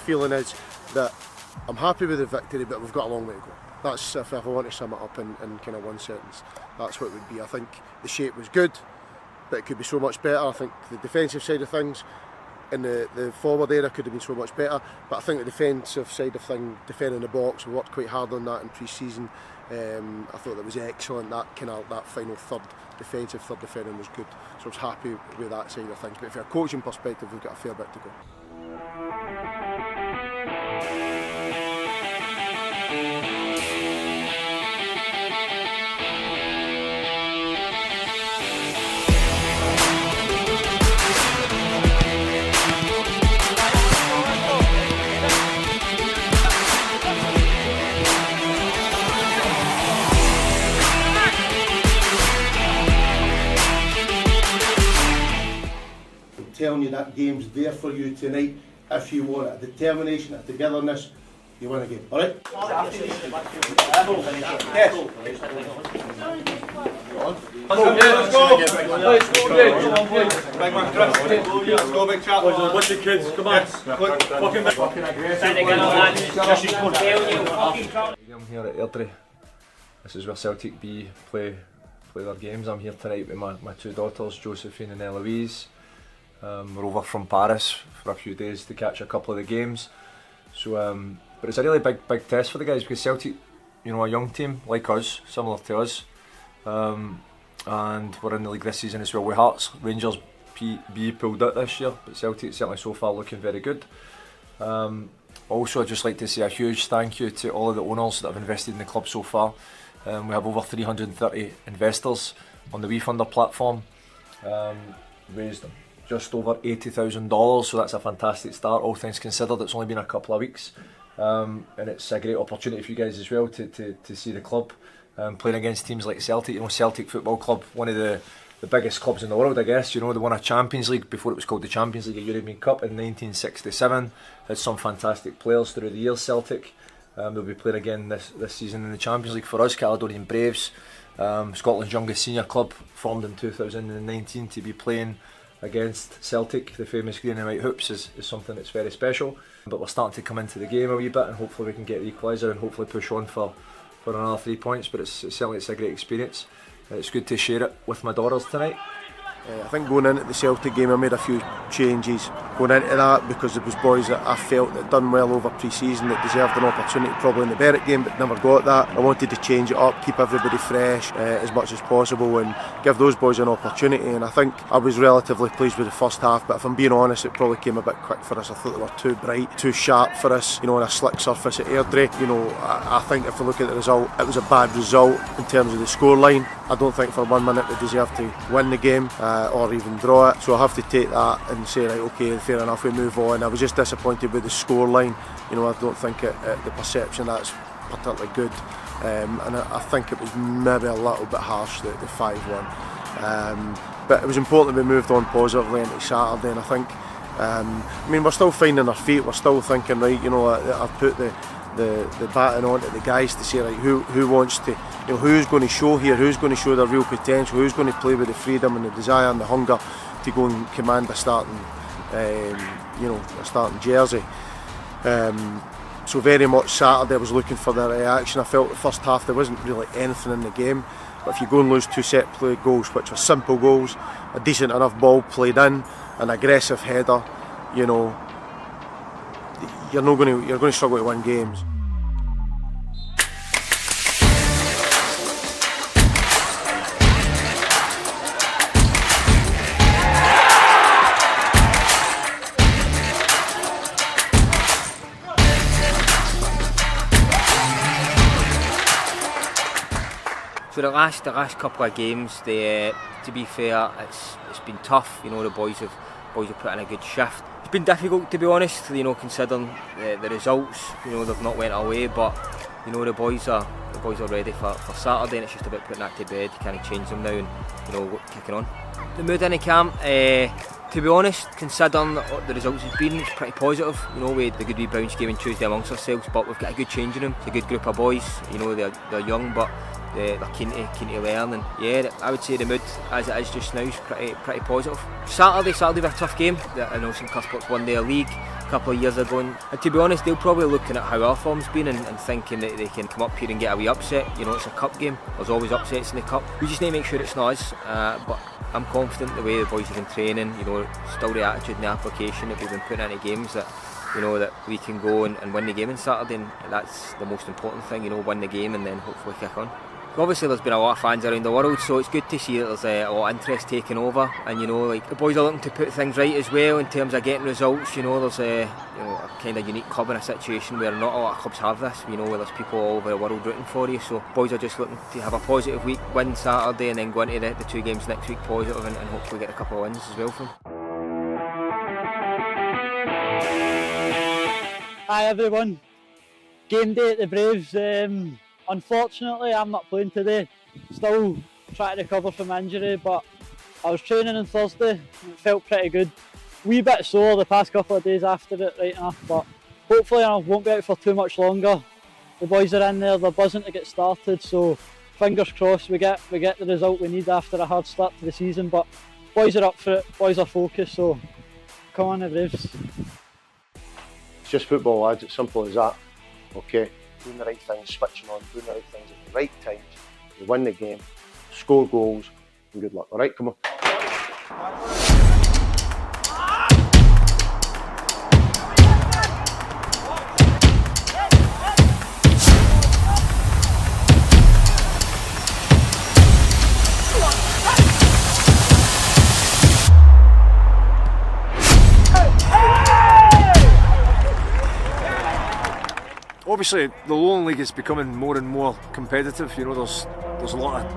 Feeling is that I'm happy with the victory, but we've got a long way to go. That's if I want to sum it up in kind of one sentence, that's what it would be. I think the shape was good, but it could be so much better. I think the defensive side of things in the forward area could have been so much better, but I think the defensive side of things, defending the box, we worked quite hard on that in pre-season. I thought that was excellent. That final third defending was good, so I was happy with that side of things. But from a coaching perspective, we've got a fair bit to go. Telling you that game's there for you tonight if you want it. Determination, a togetherness, you win a game. Alright? What's your kids? Come on. I'm here at Airdrie. This is where Celtic B play their games. I'm here tonight with my two daughters, Josephine and Eloise. We're over from Paris for a few days to catch a couple of the games. So, but it's a really big test for the guys because Celtic, you know, a young team like us, similar to us, and we're in the league this season as well with Hearts. Rangers B pulled out this year, but Celtic certainly so far looking very good. Also, I'd just like to say a huge thank you to all of the owners that have invested in the club so far. We have over 330 investors on the WeFunder platform. Raised just over $80,000, so that's a fantastic start. All things considered, it's only been a couple of weeks, and it's a great opportunity for you guys as well to see the club playing against teams like Celtic. You know, Celtic Football Club, one of the biggest clubs in the world, I guess. You know, they won a Champions League before it was called the Champions League, a European Cup in 1967. Had some fantastic players through the years. Celtic, they'll be playing again this season in the Champions League. For us, Caledonian Braves, Scotland's youngest senior club, formed in 2019, to be playing against Celtic, the famous green and white hoops, is something that's very special. But we're starting to come into the game a wee bit, and hopefully we can get the equaliser and hopefully push on for another 3 points. But it's certainly a great experience. it's good to share it with my daughters tonight. I think going into the Celtic game I made a few changes going into that because there was boys that I felt that done well over pre-season that deserved an opportunity probably in the Berwick game but never got that. I wanted to change it up, keep everybody fresh as much as possible and give those boys an opportunity, and I think I was relatively pleased with the first half, but if I'm being honest it probably came a bit quick for us. I thought they were too bright, too sharp for us, on a slick surface at Airdrie. I think if we look at the result, it was a bad result in terms of the scoreline. I don't think for 1 minute we deserved to win the game or even draw it, so I have to take that and say right, okay, fair enough, we move on. I was just disappointed with the scoreline. I don't think the perception that's particularly good, and I think it was maybe a little bit harsh, the 5-1, but it was important that we moved on positively into Saturday, and I think we're still finding our feet, we're still thinking right, I've put the baton on to the guys to say right, who wants to, who's going to show here, who's going to show their real potential, who's going to play with the freedom and the desire and the hunger to go and command a starting jersey. So very much Saturday I was looking for the reaction. I felt the first half there wasn't really anything in the game, but if you go and lose 2 set play goals, which were simple goals, a decent enough ball played in, an aggressive header, you're going to struggle to win games. So the last couple of games, to be fair, it's been tough. The boys have put in a good shift. It's been difficult, to be honest, considering the results. They've not went away, but the boys are ready for Saturday, and it's just about putting that to bed, kind of change them now and kicking on. The mood in the camp, to be honest, considering the results has been, it's pretty positive. We had the good wee bounce game on Tuesday amongst ourselves, but we've got a good changing room. It's a good group of boys. They're young, but they're keen to learn, and yeah, I would say the mood as it is just now is pretty positive. Saturday will be a tough game. I know some Cuthberts won their league a couple of years ago, and to be honest, they'll probably looking at how our form's been and thinking that they can come up here and get a wee upset. It's a cup game. There's always upsets in the cup. We just need to make sure it's not us. But I'm confident the way the boys have been training. Still the attitude and the application that we've been putting into games that we can go and win the game on Saturday, and that's the most important thing. Win the game and then hopefully kick on. Obviously there's been a lot of fans around the world, so it's good to see that there's a lot of interest taking over, and the boys are looking to put things right as well in terms of getting results. There's a kind of unique club in a situation where not a lot of clubs have this, where there's people all over the world rooting for you, so boys are just looking to have a positive week, win Saturday and then go into the 2 games next week positive and hopefully get a couple of wins as well from them. Hi everyone, game day at the Braves. Unfortunately, I'm not playing today. Still trying to recover from injury, but I was training on Thursday and it felt pretty good. Wee bit sore the past couple of days after it, right enough, but hopefully I won't be out for too much longer. The boys are in there, they're buzzing to get started, so fingers crossed we get the result we need after a hard start to the season. But boys are up for it, boys are focused, so come on the Braves. It's just football, lads, it's simple as that. Okay, doing the right things, switching on, doing the right things at the right times, you win the game, score goals, and good luck. Alright, come on. Obviously, the Lowland League is becoming more and more competitive. There's a lot of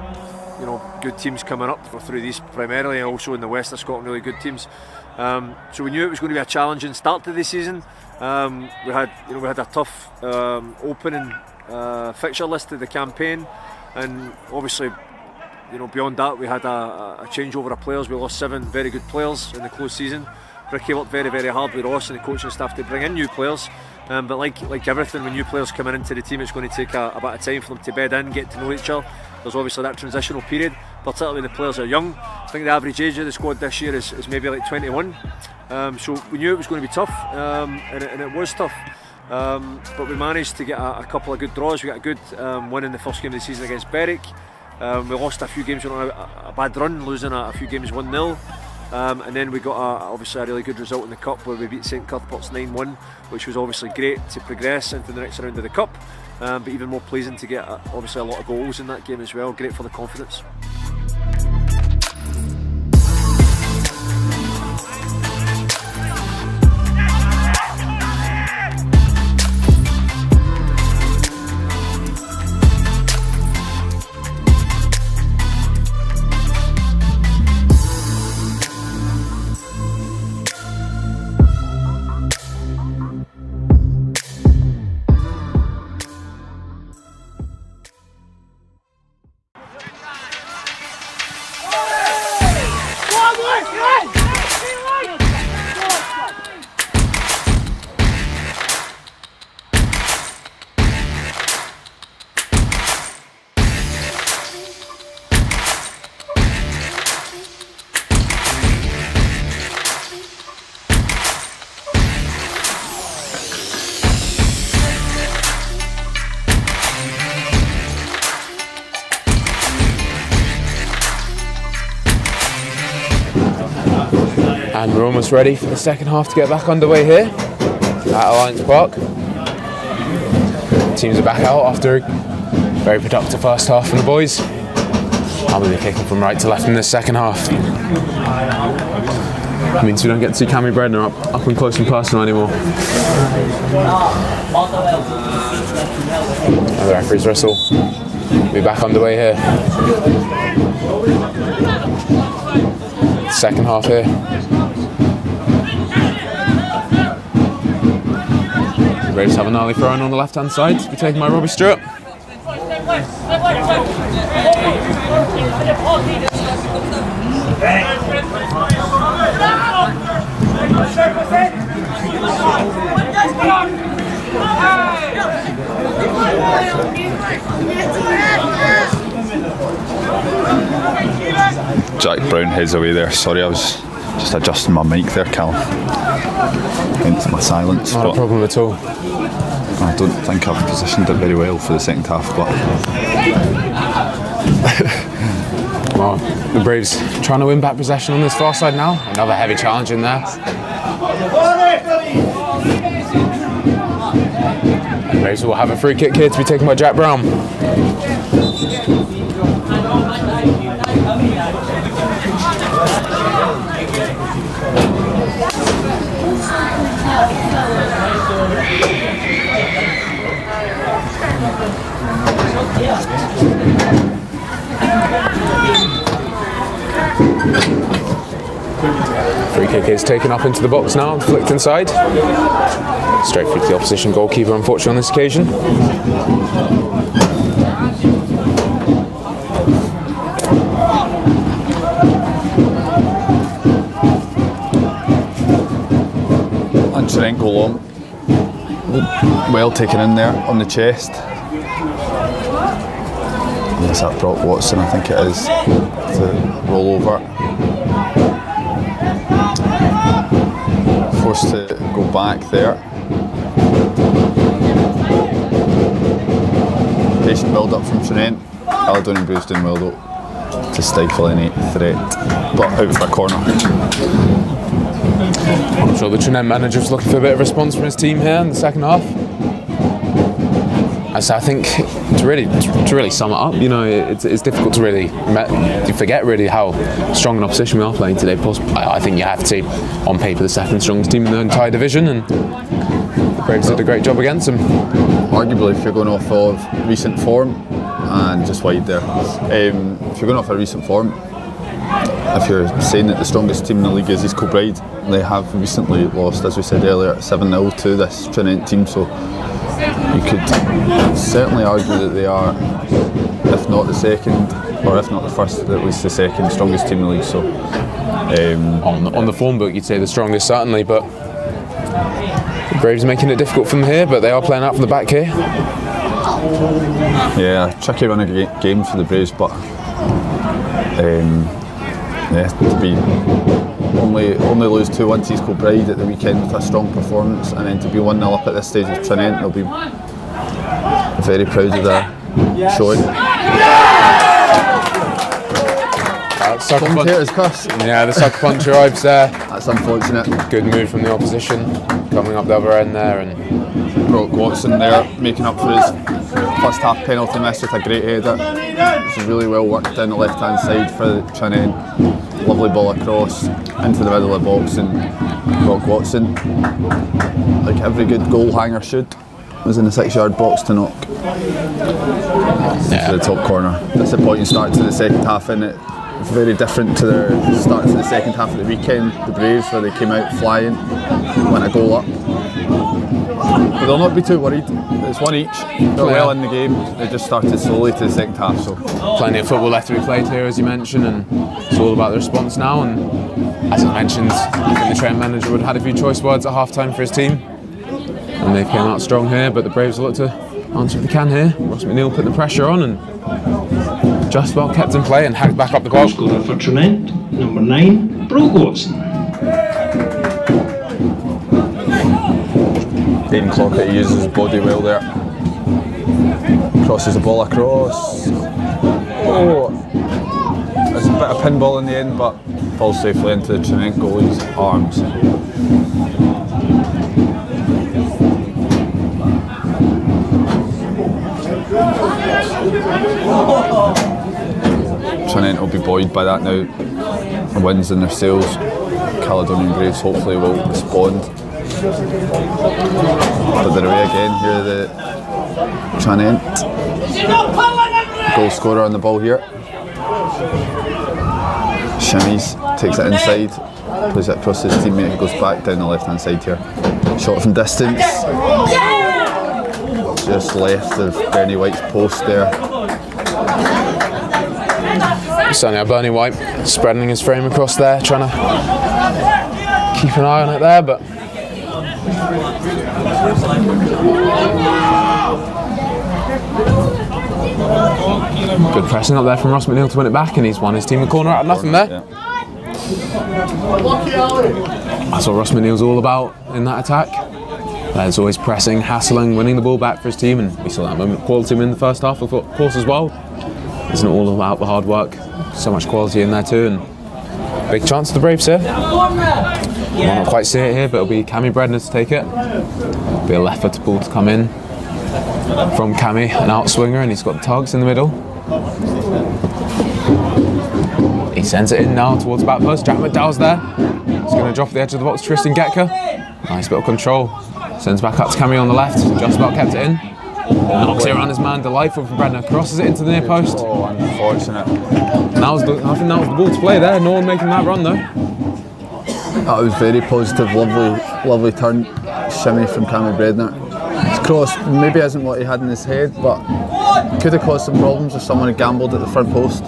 good teams coming up through these primarily, and also in the west of Scotland, really good teams. So we knew it was going to be a challenging start to the season. We had a tough opening fixture list of the campaign, and obviously, beyond that, we had a changeover of players. We lost 7 very good players in the close season. Ricky worked very, very hard with Ross and the coaching staff to bring in new players. But like everything, when new players coming into the team, it's going to take a bit of time for them to bed in, get to know each other. There's obviously that transitional period, particularly when the players are young. I think the average age of the squad this year is maybe like 21. So we knew it was going to be tough, and it was tough. But we managed to get a couple of good draws. We got a good win in the first game of the season against Berwick. We lost a few games, on a bad run, losing a few games 1-0. And then we got obviously a really good result in the Cup where we beat St Cuthbert's 9-1, which was obviously great to progress into the next round of the Cup, but even more pleasing to get obviously a lot of goals in that game as well. Great for the confidence. And we're almost ready for the second half to get back underway here at Alliance Park. Teams are back out after a very productive first half from the boys. I'm going to be kicking from right to left in this second half. It means we don't get to see Cammy Bredner up and close and personal anymore. The referee's whistle. We'll be back underway here. Second half here. The Braves have an early throw in on the left hand side to be taken by Robbie Stewart. Jack Brown heads away there. Sorry, I was just adjusting my mic there, Cal. Into my silence. Not a problem at all. I don't think I've positioned it very well for the second half, but well, the Braves trying to win back possession on this far side now. Another heavy challenge in there. The Braves will have a free kick here to be taken by Jack Brown. Free kick is taken up into the box now and flicked inside. Straight through to the opposition goalkeeper, unfortunately, on this occasion. And Tranent go long. Well taken in there on the chest. Is that Brock Watson? I think it is. To roll over. Forced to go back there. Patient build up from Tranent. Caledonian Braves doing well though to stifle any threat, but out for a corner. I'm sure the Tranent manager's looking for a bit of response from his team here in the second half. So I think to really sum it up, you know, it's difficult to really forget really how strong an opposition we are playing today. I think you have to, on paper, the second strongest team in the entire division, and the Braves did a great job against them. Arguably, if you're going off of recent form, and just wide there, if you're going off of recent form, if you're saying that the strongest team in the league is East Kilbride, they have recently lost, as we said earlier, 7-0 to this Tranent team, so you could certainly argue that they are, if not the second, or if not the first, at least the second strongest team in the league. So, on the form book, you'd say the strongest certainly, but the Braves are making it difficult from here, but they are playing out from the back here. Yeah, tricky run of game for the Braves, but yeah, to be only lose 2-1 to East Kilbride at the weekend with a strong performance, and then to be 1-0 up at this stage with Tranent, they'll be very proud of their showing. sucker punch. Commentator's curse. Yeah, the sucker punch arrives there. That's unfortunate. Good move from the opposition, coming up the other end there, and Brock Watson there, making up for his first half penalty miss with a great header. It's really well worked down the left-hand side for Tranent. Lovely ball across into the middle of the box, and Brock Watson, like every good goal hanger should, was in the 6-yard box to knock to the top corner. Disappointing start to the second half, and it's very different to their start to the second half of the weekend. The Braves, where they came out flying, went a goal up. But they'll not be too worried. It's one each. They're well in the game. They just started slowly to the second half. So plenty of football left to be played here, as you mentioned, and it's all about the response now. And as I mentioned, I think the Tranent manager would have had a few choice words at half-time for his team, and they came out strong here. But the Braves will look to answer if they can here. Ross McNeil put the pressure on and just about kept in play and hacked back up the goal. Scorer for Tranent, number 9, Brock Watson. Aidan Clockett, he uses his body well there. Crosses the ball across. Oh, there's a bit of pinball in the end, but falls safely into the Tranent goalie's arms. Tranent will be buoyed by that now. The wins in their sails. Caledonian Braves hopefully will respond. But they're away again. Here are the Tranent goal scorer on the ball here. Shimmies, takes it inside, plays it across his teammate who goes back down the left hand side here. Shot from distance. Just left of Bernie White's post there. Certainly Bernie White spreading his frame across there, trying to keep an eye on it there, but good pressing up there from Ross McNeil to win it back, and he's won his team a corner out of nothing there. Yeah. That's what Ross McNeil's all about in that attack. There's always pressing, hassling, winning the ball back for his team, and we saw that moment quality in the first half, of course, as well. Isn't it all about the hard work? So much quality in there too, and big chance for the Braves here. Might not quite see it here, but it'll be Cammy Bredner to take it. Be a left foot ball to come in from Cammy, an outswinger, and he's got the targets in the middle. He sends it in now towards back post. Jack McDowell's there. He's going to drop the edge of the box. Tristan Getka. Nice bit of control. Sends back up to Cammy on the left. Just about kept it in. Knocks it around his man. Delightful from Bredner. Crosses it into the near post. Oh, unfortunate. I think that was the ball to play there. No one making that run though. That was very positive, lovely turn, shimmy from Cammy Bredner. His cross maybe isn't what he had in his head, but could have caused some problems if someone had gambled at the front post.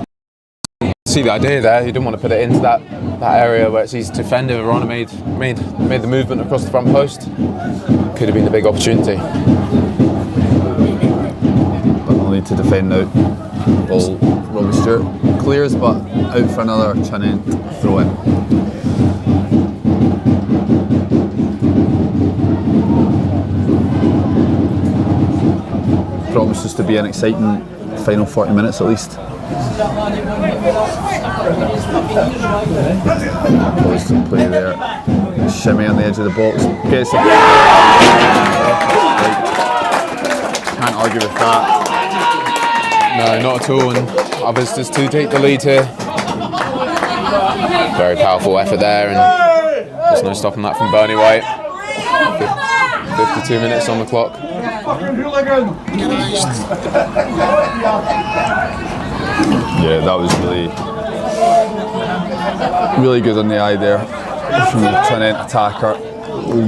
See the idea there. He didn't want to put it into that area where it's easy to defend. If Verona made the movement across the front post, could have been the big opportunity. But they'll need to defend now. Ball Robbie Stewart clears, but out for another Tranent throw in. Promises to be an exciting final 40 minutes at least. Close to play there. Shimmy on the edge of the box. Gets it. Can't argue with that. No, not at all. And our visitors to take the lead here. Very powerful effort there, and there's no stopping that from Bernie White. 52 minutes on the clock. Yeah, that was really good on the eye there from the Tranent attacker.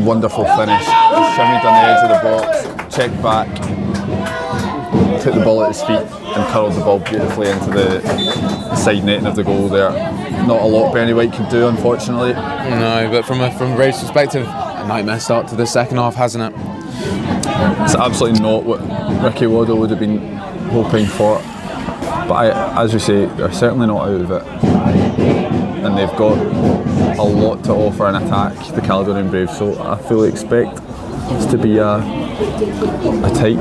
Wonderful finish. Shimmied on the edge of the box, checked back, took the ball at his feet and curled the ball beautifully into the side netting of the goal there. Not a lot Bernie White could do, unfortunately. No, but from Braves' perspective, a nightmare start to the second half, hasn't it? It's absolutely not what Ricky Waddle would have been hoping for. But as we say, they're certainly not out of it. And they've got a lot to offer in attack, the Caledonian Braves, so I fully expect this to be a tight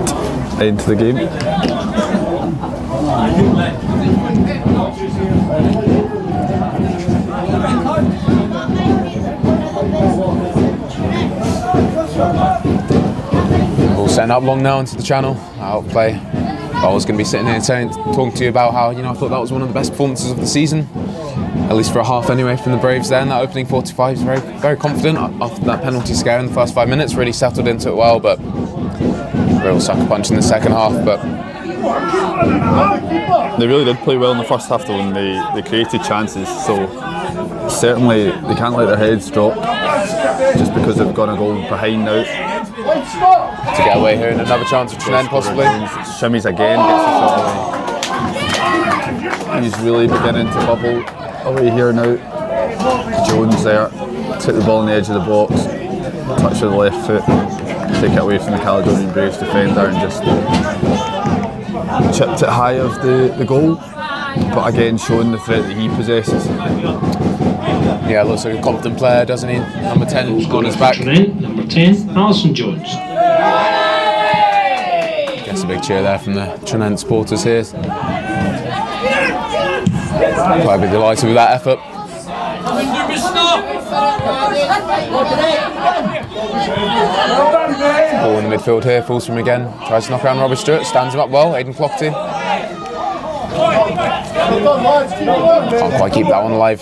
end to the game. setting up long now into the channel. Outplay. I was going to be sitting here talking to you about how, I thought that was one of the best performances of the season, at least for a half anyway, from the Braves there. And that opening 45 is very, very confident after that penalty scare in the first 5 minutes. Really settled into it well, but real sucker punch in the second half. But they really did play well in the first half though, and they created chances. So certainly they can't let their heads drop just because they've gone a goal behind now. To get away here and another chance for Tranent possibly. Shimmies again, gets the shot away. He's really beginning to bubble away here now. Jones there, took the ball on the edge of the box, touch with the left foot, take it away from the Caledonian Braves defender and just chipped it high of the goal. But again, showing the threat that he possesses. Yeah, looks like a confident player, doesn't he? Number 10 on his back. Number 10, Alison Jones. Gets a big cheer there from the Tranent supporters here. Quite a bit delighted with that effort. Ball in the midfield here, falls from him again. Tries to knock around Robert Stewart, stands him up well. Aidan Clougherty. Can't quite keep that one alive.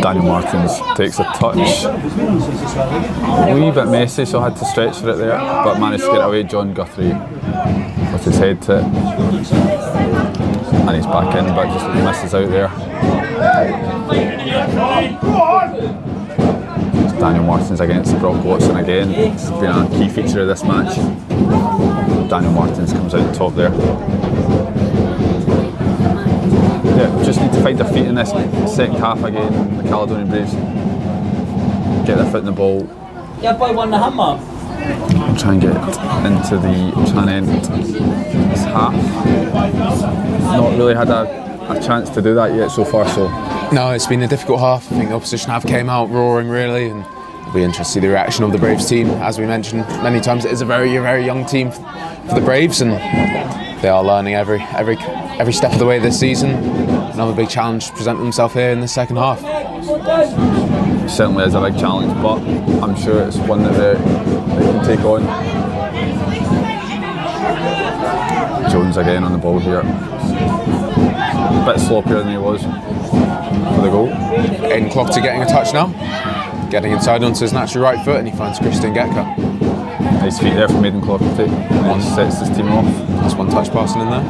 Daniel Martins takes a touch. A wee bit messy, so I had to stretch for it there, but managed to get away. John Guthrie with his head to it. And he's back in, but just misses out there. Daniel Martins against Brock Watson again. It's been a key feature of this match. Daniel Martins comes out the top there. Yeah, just need to find their feet in this second half again. The Caledonian Braves get their foot in the ball. Yeah, boy won the hammer. Try and get into the Tranent half. Not really had a chance to do that yet so far. So no, it's been a difficult half. I think the opposition have came out roaring really, and it'll be interesting to see the reaction of the Braves team. As we mentioned many times, it is a very, very young team for the Braves, and they are learning every step of the way this season. Another big challenge to present themselves here in the second half. It certainly is a big challenge, but I'm sure it's one that they can take on. Jones again on the ball here. A bit sloppier than he was for the goal. Aidan Clougherty getting a touch now. Getting inside onto his natural right foot, and he finds Christian Getka. Nice feet there from Aidan Clougherty. And sets his team off. That's one touch passing in there.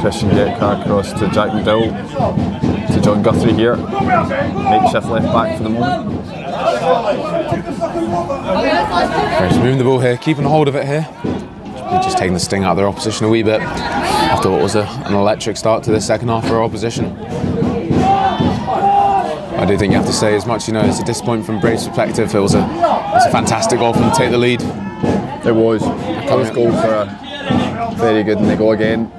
Christian Getka across to Jack McDowell. To John Guthrie here. Makeshift left back for the moment. Braves moving the ball here, keeping a hold of it here. Just taking the sting out of their opposition a wee bit. I thought it was an electric start to the second half for our opposition. I do think you have to say, as much it's a disappointment from Braves' perspective. It was a fantastic goal from them to take the lead. It was. First goal for a very good, and they go again.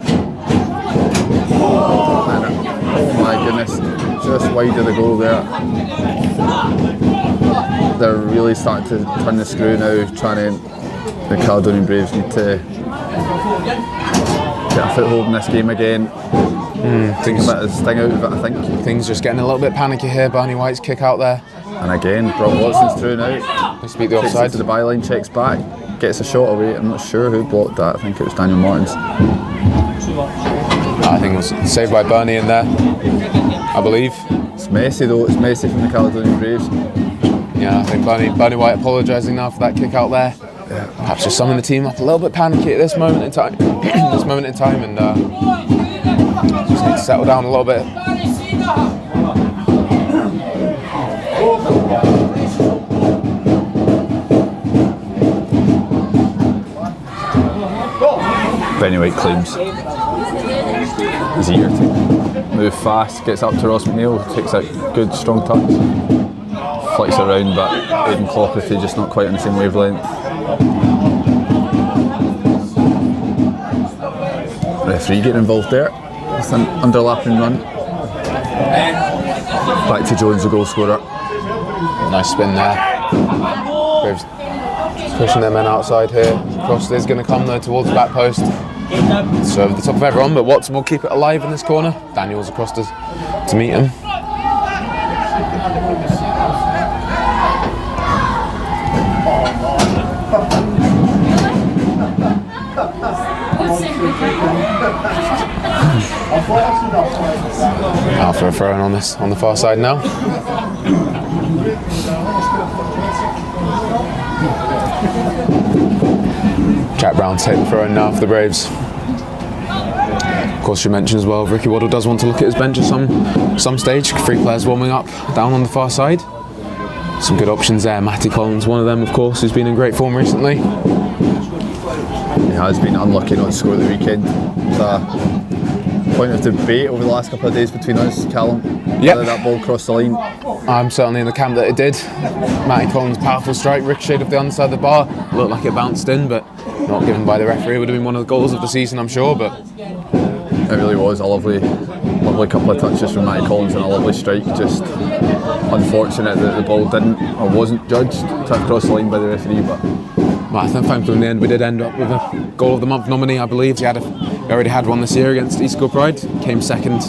Oh my goodness, just wide of the goal there. They're really starting to turn the screw now, the Caledonian Braves need to get a foothold in this game again. Things a bit of sting out of it, I think. Things just getting a little bit panicky here. Barney White's kick out there. And again, Brock Watson's through now. Let's beat the offside. To the byline, checks back, gets a shot away. I'm not sure who blocked that. I think it was Daniel Martins. I think it was saved by Bernie in there, I believe. It's messy though. It's messy from the Caledonian Braves. Yeah, I think Bernie White apologising now for that kick out there. Yeah. Perhaps just summing the team up a little bit panicky at this moment in time. and just need to settle down a little bit. Benny White claims he's eager to move fast, gets up to Ross McNeil, takes a good strong touch, flicks it around, but Aidan Clougherty just not quite on the same wavelength. Referee getting involved there. It's an underlapping run. Back to Jones, the goal scorer. Nice spin there. Braves pushing their men outside here. Cross is going to come though towards the back post. So over the top of everyone, but Watson will keep it alive in this corner. Daniel's across to meet him. Out for a throw-in on the far side now. Jack Brown take the throw-in now for the Braves. Of course, you mentioned as well, Ricky Waddle does want to look at his bench at some stage. 3 players warming up down on the far side. Some good options there. Matty Collins, one of them, of course, who's been in great form recently. He has been unlucky not to score at the weekend. It's a point of debate over the last couple of days between us, Callum. Whether that ball crossed the line. I'm certainly in the camp that it did. Matty Collins' powerful strike, ricocheted off the underside of the bar. Looked like it bounced in, but not given by the referee. It would have been one of the goals of the season, I'm sure. But it really was a lovely couple of touches from Matty Collins and a lovely strike. Just unfortunate that the ball didn't or wasn't judged to have crossed the line by the referee. But I think thankfully in the end we did end up with a goal of the month nominee, I believe. He already had one this year against East Kilbride Pride. Came second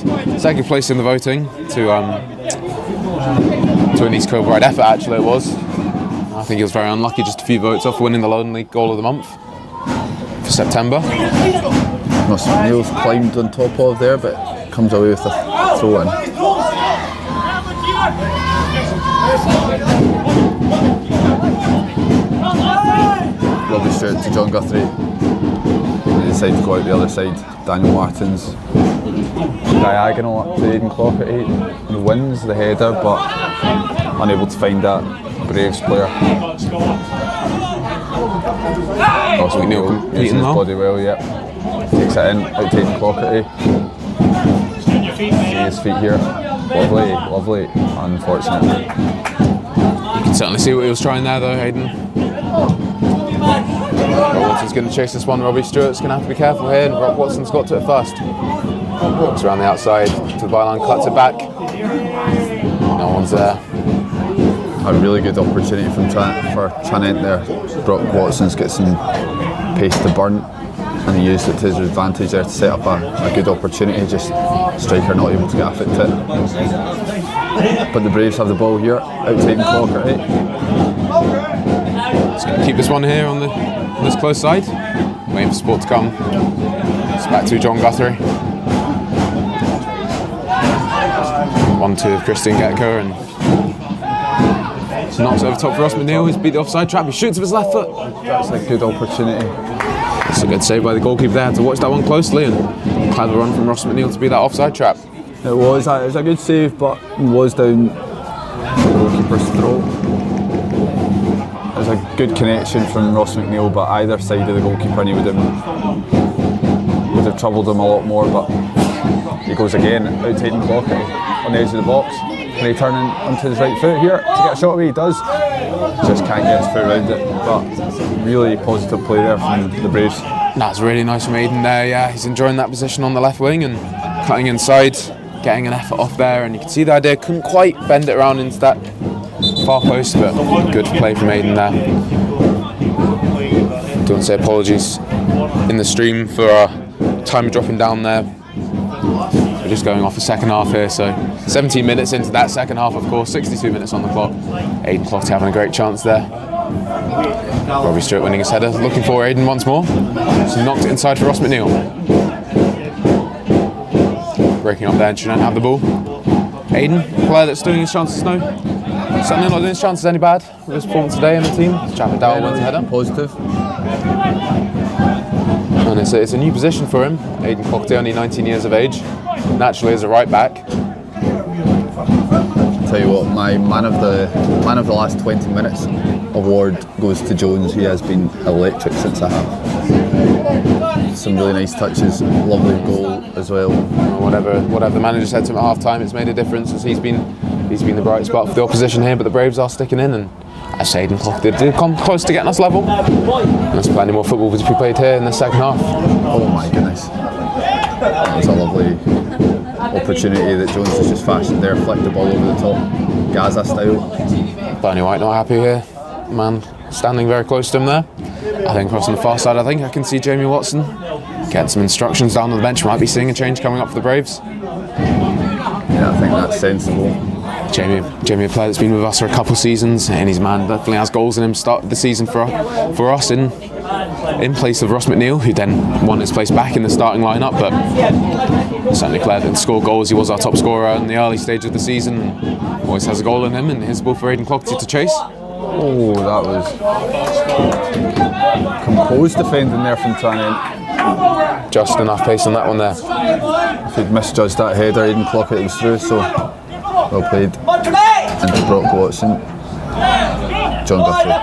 place in the voting to an East Kilbride Pride effort. Actually, it was. I think he was very unlucky, just a few votes off winning the Lowland League goal of the month for September. Ross McNeil's climbed on top of there, but comes away with a throw in. Lovely straight to John Guthrie. He decided to go out the other side. Daniel Martins diagonal up to Aidan Clockett and wins the header, but unable to find that Braves player. Ross McNeil using his body well, yeah. Takes it in, out to Aidan Clockett. See his feet here. Lovely, unfortunate. You can certainly see what he was trying there though, Aidan. Watson's going to chase this one. Robbie Stewart's going to have to be careful here, and Brock Watson's got to it first. Walks around the outside to the byline, cuts it back. No one's there. A really good opportunity for Tranent there. Brock Watson's got some pace to burn, and he used it to his advantage there to set up a good opportunity. Just striker not able to get a foot to it. But the Braves have the ball here, out to Aidan Clockett. Just going to keep this one here on this close side. Waiting for support to come. It's back to John Guthrie. 1-2 of Christian Getko, and knocks over top for Ross McNeil. He's beat the offside trap. He shoots with his left foot. That's a good opportunity. It's a good save by the goalkeeper there. Had to watch that one closely, and clever run from Ross McNeil to beat that offside trap. It was a good save, but it was down the goalkeeper's throat. It was a good connection from Ross McNeil, but either side of the goalkeeper, and he would have troubled him a lot more. But he goes again, out to Aidan Clockett on the edge of the box. Can he turn onto his right foot here to get a shot away? He does. Just can't get his foot around it. But really positive play there from the Braves. That's really nice from Aidan there. Yeah, he's enjoying that position on the left wing and cutting inside, getting an effort off there. And you can see the idea couldn't quite bend it around into that far post, but good play from Aidan there. Don't want to say apologies in the stream for our time dropping down there. We're just going off the second half here, so 17 minutes into that second half, of course, 62 minutes on the clock. Aidan Clockett having a great chance there. Robbie Stewart winning his header, looking for Aidan once more. So knocked it inside for Ross McNeil. Breaking up there, and Tranent have the ball. Aidan, player that's doing his chances now. Certainly not doing his chances any bad with his performance today in the team. Chapper Dowell wins the header. Positive. And it's a new position for him. Aidan Clockett, only 19 years of age. Naturally as a right back. Tell you what, my man of the last 20 minutes award goes to Jones. He has been electric since I have. Some really nice touches, lovely goal as well. Whatever the manager said to him at half time, it's made a difference as he's been the bright spot for the opposition here, but the Braves are sticking in, and as Aidan Clockett did come close to getting us level. And there's plenty more football to be played here in the second half. Oh my goodness. It's a lovely opportunity that Jones has just fashioned there, flicked the ball over the top, Gaza style. Bernie White not happy here. Man standing very close to him there. I think crossing the far side, I can see Jamie Watson get some instructions down on the bench. Might be seeing a change coming up for the Braves. Yeah, I think that's sensible. Jamie, a player that's been with us for a couple of seasons, and his man definitely has goals in him. Started the season for us in place of Ross McNeil, who then won his place back in the starting lineup. But certainly a player that scored goals. He was our top scorer in the early stage of the season. Always has a goal in him, and here's the ball for Aidan Clougherty to chase. Oh, that was composed defending there from Tranent. Just enough pace on that one there. If he'd misjudged that header, Aidan Clougherty was through, so well played. Into Brock Watson. John Guthrie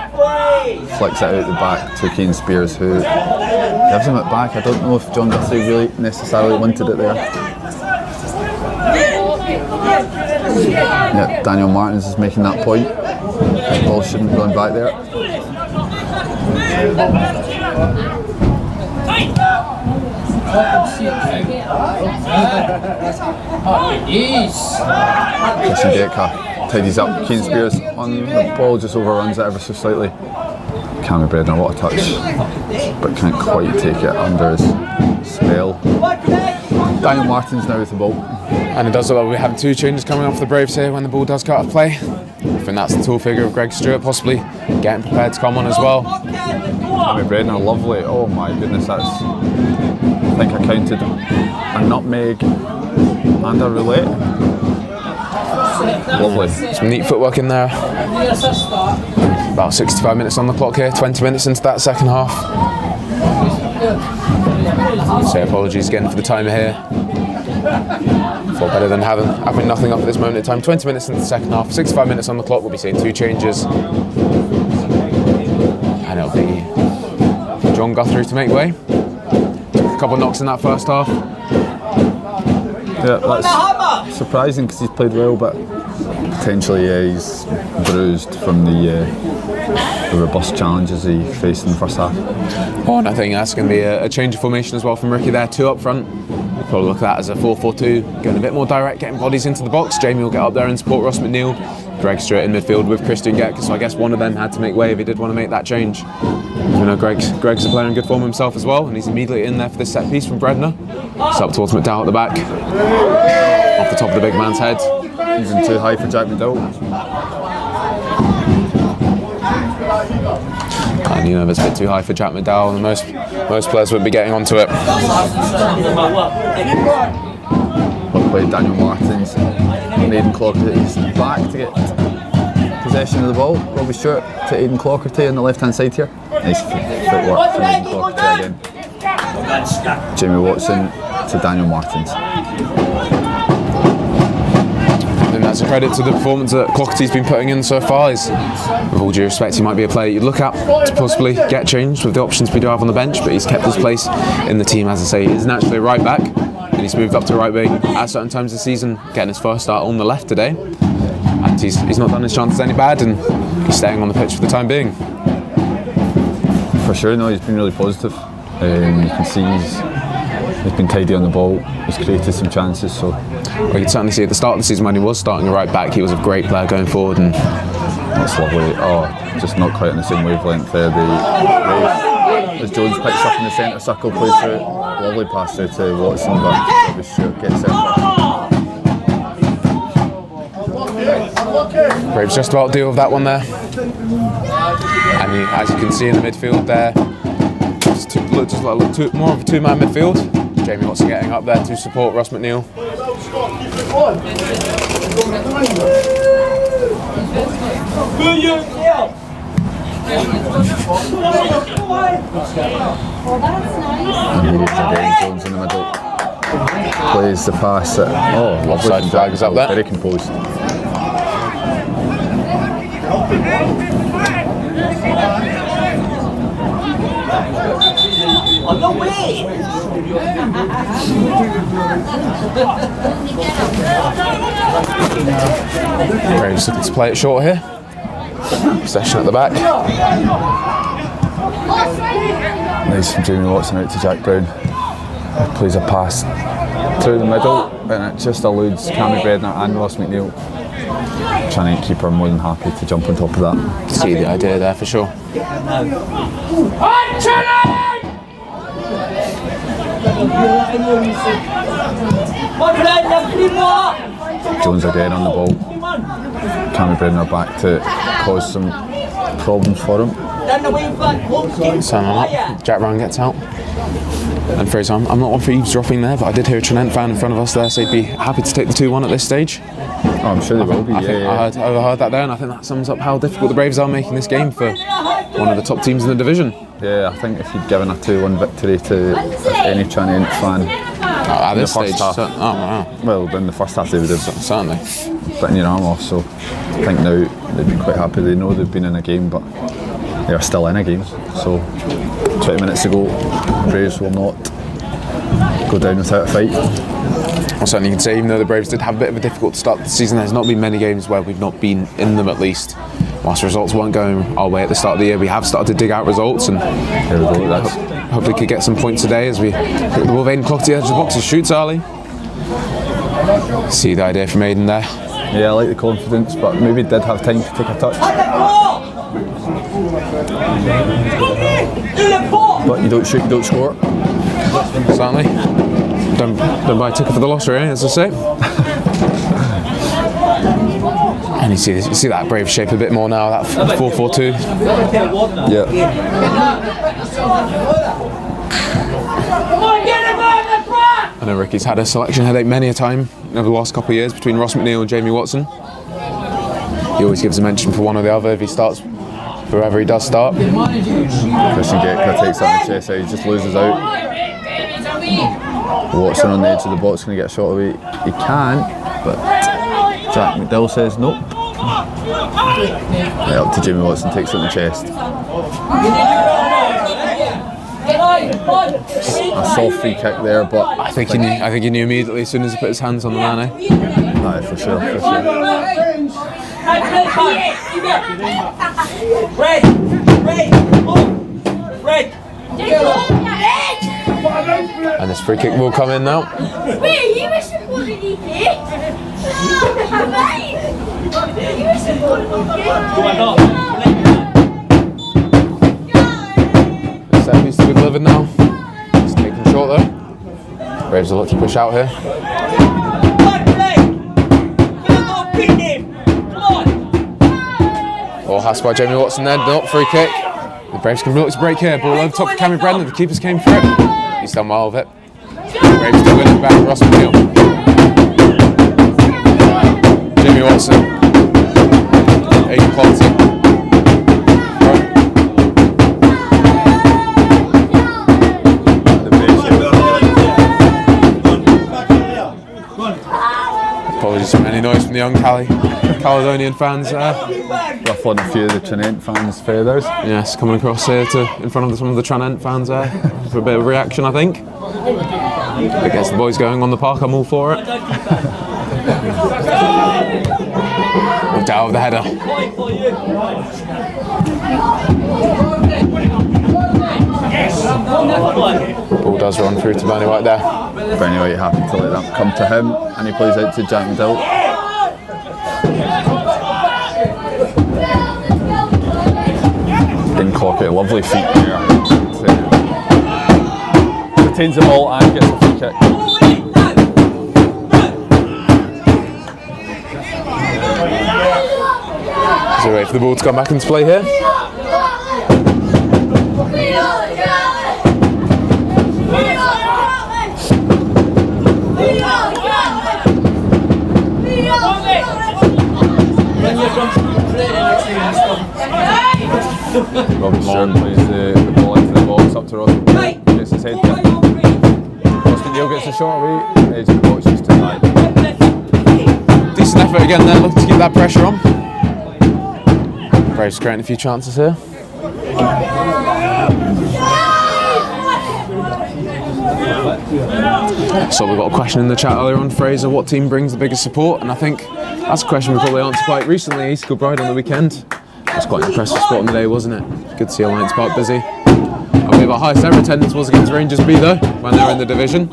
flicks it out the back to Kane Spears, who gives him it back. I don't know if John Guthrie really necessarily wanted it there. Yeah, Daniel Martins is making that point. The ball shouldn't run back there. Christian Detka tidies up. Kane Spears on the ball, just overruns it ever so slightly. Cammy Bredner, what a touch, but can't quite take it under his spell. Daniel Martins now with the ball. And it does look like we have 2 changes coming off the Braves here when the ball does cut off play. I think that's the tall figure of Greg Stewart possibly getting prepared to come on as well. Cammy Bredner, lovely. Oh my goodness, that's, I think I counted a nutmeg and a roulette. Lovely. Some neat footwork in there. About 65 minutes on the clock here, 20 minutes into that second half. So apologies again for the timer here. Far better than having nothing up at this moment in time. 20 minutes into the second half, 65 minutes on the clock. We'll be seeing 2 changes. And it'll be John Guthrie to make way. Took a couple of knocks in that first half. Yeah, that's surprising because he's played well, but potentially he's bruised from the robust challenges he faced in the first half. Oh, and I think that's going to be a change of formation as well from Ricky there. 2 up front. We'll probably look at that as a 4-4-2, going a bit more direct, getting bodies into the box. Jamie will get up there and support Ross McNeil. Greg Stewart in midfield with Christian Getka, so I guess one of them had to make way if he did want to make that change. You know, Greg's a player in good form himself as well, and he's immediately in there for this set piece from Bredner. It's up towards McDowell at the back. Off the top of the big man's head. Even too high for Jack McDowell. And you know, it's a bit too high for Jack McDowell, and most players wouldn't be getting onto it. Well played, Daniel Martins. Aidan Clougherty's back to get possession of the ball. Robbie Stewart to Aidan Clougherty on the left hand side here. Nice footwork from Aidan Clougherty again. Jamie Watson to Daniel Martins. And that's a credit to the performance that Clougherty's been putting in so far. With all due respect, he might be a player you'd look at to possibly get changed with the options we do have on the bench, but he's kept his place in the team. As I say, he's naturally a right back, and he's moved up to right wing at certain times of the season, getting his first start on the left today. And he's not done his chances any bad, and he's staying on the pitch for the time being. For sure, no, he's been really positive. You can see he's been tidy on the ball, he's created some chances. So well, you can certainly see at the start of the season when he was starting a right back, he was a great player going forward. And that's lovely. Oh, just not quite on the same wavelength there. As Jones picks up in the centre circle, plays through, lovely pass through to Watson, but Robbie Stewart gets it. Braves just about deal with that one there. And as you can see in the midfield there, just like more of a 2-man midfield. Jamie Watson getting up there to support Ross McNeil. And here is again Jones in the middle. Plays the pass at, lovely. Offside flag is up there. Very composed. On the way! Braves looking to play it short here. Possession at the back. Nice from Jamie Watson out to Jack Brown. Plays a pass through the middle, and it just eludes Cammy Bredner and Ross McNeil. Tranent keeper more than happy to jump on top of that. See the idea there for sure. Jones again on the ball. Cammy Brennan are back to cause some problems for him. Signing up. Jack Brown gets out. And Fraser, I'm not one for eavesdropping there, but I did hear a Tranent fan in front of us there say he'd be happy to take the 2-1 at this stage. Oh, I'm sure they will be. I overheard that there, and I think that sums up how difficult the Braves are making this game for one of the top teams in the division. Yeah, I think if you'd given a 2-1 victory to any Tranent fan at this stage, half, well, in the first half they would have certainly bitten your arm off. So I think now they'd be quite happy. They know they've been in a game, but they are still in a game. So 20 minutes ago, Braves will not go down without a fight. Well, certainly you can say, even though the Braves did have a bit of a difficult start to the season, there's not been many games where we've not been in them at least. Whilst results weren't going our way at the start of the year, we have started to dig out results, and here we go. Hopefully could get some points today as we put the ball of Aiden clock to the edge of the box and shoots early. See the idea from Aiden there. Yeah, I like the confidence, but maybe did have time to take a touch. But you don't shoot, you don't score. Certainly. Don't buy a ticket for the lottery, as I say. And you see that Brave shape a bit more now, that 4-4-2. Yeah. I know Ricky's had a selection headache many a time over the last couple of years between Ross McNeil and Jamie Watson. He always gives a mention for one or the other if he starts, wherever he does start. Christian Getka takes that on the chest, he just loses out. Watson on the edge of the box, going to get a shot away. He can, but Jack McDill says nope. Yeah, up to Jamie Watson, takes it on the chest. A soft free kick there, but I think he knew immediately as soon as he put his hands on the man, eh? No, for sure. And this free kick will come in now. Set piece to be delivered now. It's taken short though. Braves will look to push out here. Ball passed by Jamie Watson there, not free kick. The Braves can look to break here. Ball over top for Cammy Brennan. The keepers came for it. He's done well with it. Braves still winning back. Ross McNeil. Jamie Watson. Aiden quality. Apologies for any noise from the young Caledonian fans there. Ruffling a few of the Tranent fans' feathers. Yes, coming across here in front of some of the Tranent fans there for a bit of reaction, I think. If it gets the boys going on the park, I'm all for it. Looked out of the header. Ball does run through to Bernie White there. Bernie White happy to let that come to him, and he plays out to Jack McDill. Didn't clock it, lovely feet there. Retains the ball and gets a free kick. Is there a way for the ball to come back into play here? Robin Long plays the ball into the box, up to Ross McNeil, gets his head there. Ross McNeil gets a shot away, edge of the box just too high. Decent effort again there, looking to keep that pressure on. Braves creating a few chances here. So we got a question in the chat earlier on, Fraser, what team brings the biggest support? And I think that's a question we probably answered quite recently, East Kilbride on the weekend. It was quite an impressive spot on the day, wasn't it? Good to see Alliance Park busy. I believe our highest ever attendance was against Rangers B though, when they were in the division. It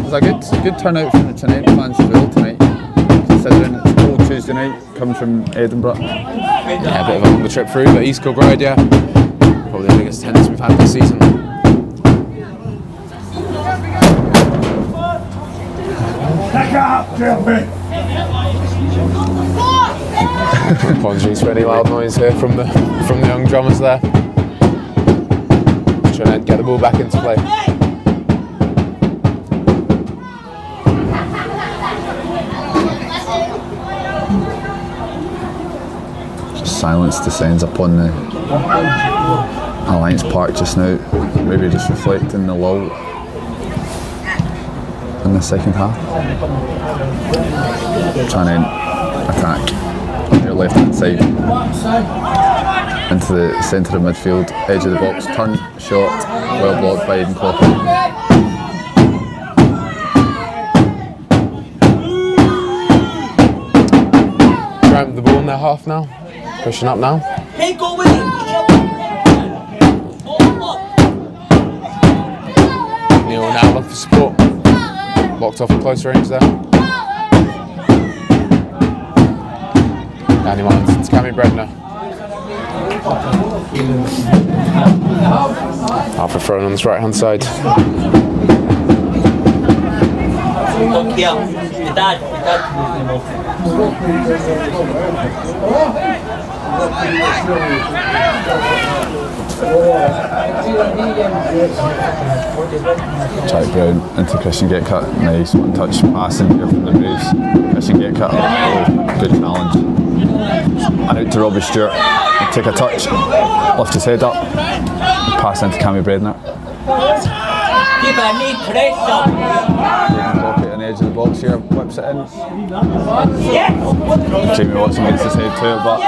was a good turnout from the Tranent fans as well tonight, considering it's a cold Tuesday night, coming from Edinburgh. Yeah, a bit of a longer trip through, but East Kilbride, yeah, probably the biggest attendance we've had this season. Apologies for any loud noise here from the young drummers there. Trying to get the ball back into play. Silence descends upon the Alliance Park just now, maybe just reflecting the lull in the second half. Tranent attack on your left hand side into the centre of midfield, edge of the box, turn, shot, well blocked by Aidan Clocker. Tranent the ball in their half now. Pushing up now. Hey, go with it. Neil now looking for support. Blocked off at close range there. Danny Martins into Cammy Bredner. Alpha thrown on this right hand side. Jack Brown into Christian Getcut, nice one touch passing here from the Braves. Christian Getcut, oh, good challenge. And out to Robbie Stewart, take a touch, lift his head up, pass into Cammy Bredner. Pocket on the edge of the box here, whips it in. Jamie Watson makes his head to it, but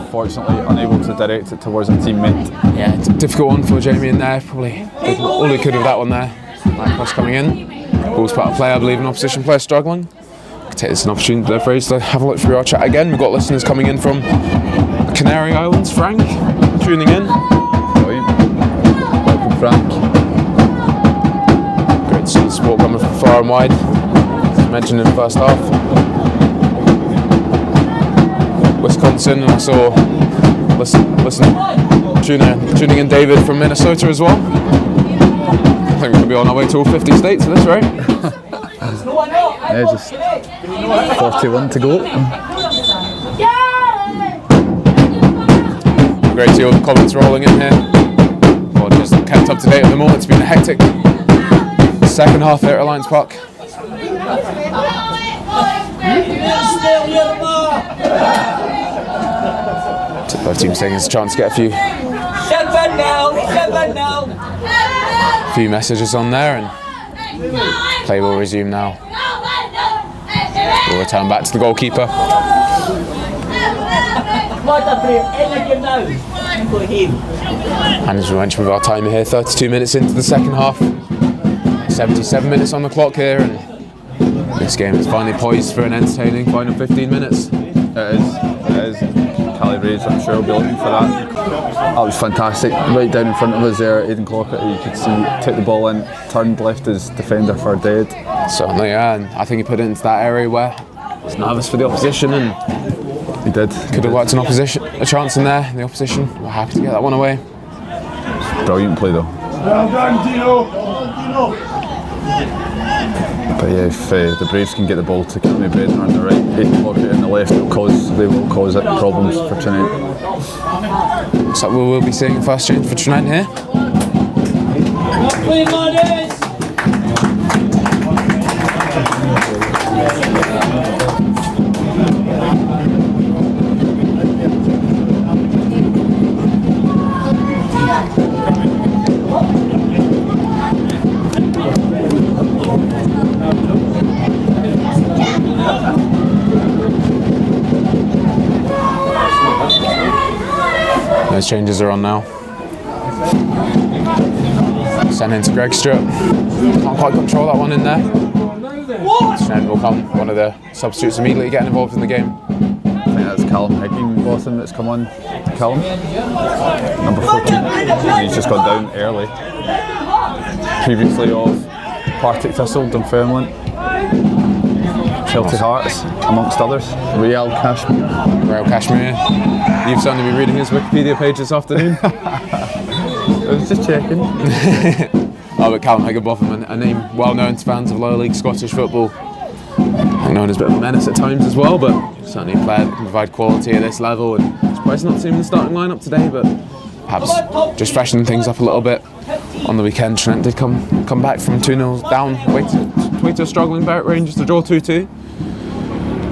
unfortunately unable to direct it towards a teammate. Yeah, it's a difficult one for Jamie in there. Probably did all he could with that one there. That cross coming in. Ball's part of play, I believe, an opposition player struggling. Take this as an opportunity there for us to have a look through our chat again. We've got listeners coming in from the Canary Islands. Frank, tuning in. Welcome, Frank. Great to see the support coming from far and wide, as mentioned in the first half. Wisconsin, and I saw tuning in David from Minnesota as well. I think we'll be on our way to all 50 states of this, right? Yeah, just 41 to go. Great to see all the comments rolling in here. Well, just kept up to date at the moment. It's been a hectic second half here at Alliance Park. Both teams taking this a chance to get a few messages on there, and play will resume now. We'll return back to the goalkeeper. And as we mentioned with our timer here, 32 minutes into the second half, 77 minutes on the clock here, and this game is finally poised for an entertaining final 15 minutes. It is. Braves, I'm sure will be looking for that. That was fantastic. Right down in front of us there, Aidan Clocker, you could see, took the ball in, turned, left his defender for dead. Certainly, yeah, and I think he put it into that area where he's nervous for the opposition, and he did. Could have worked a chance in there, and the opposition were happy to get that one away. Brilliant play though. Well done, Dino. But yeah, if the Braves can get the ball to Cammy Bredner on the right, Aidan Clocker on the left, they will cause it problems for Tranent. So we will be seeing the first change for Tranent here. Those changes are on now. Send into Greg Stewart. Can't quite control that one in there. Tranent will come. One of the substitutes immediately getting involved in the game. I think that's Callum Higginbotham that's come on. Callum, number 14. He's just gone down early. Previously of Partick Thistle, Dunfermline, Celtic Hearts, amongst others. Real Kashmir. You've certainly been reading his Wikipedia page this afternoon. I was just checking. but Callum Higginbotham, a name well known to fans of lower league Scottish football. Known as a bit of a menace at times as well, but certainly a player that can provide quality at this level. And surprised not to see him in the starting lineup today, but perhaps just freshening things up a little bit. On the weekend, Tranent did come back from 2-0 down, away to a struggling Berwick Rangers to draw 2-2.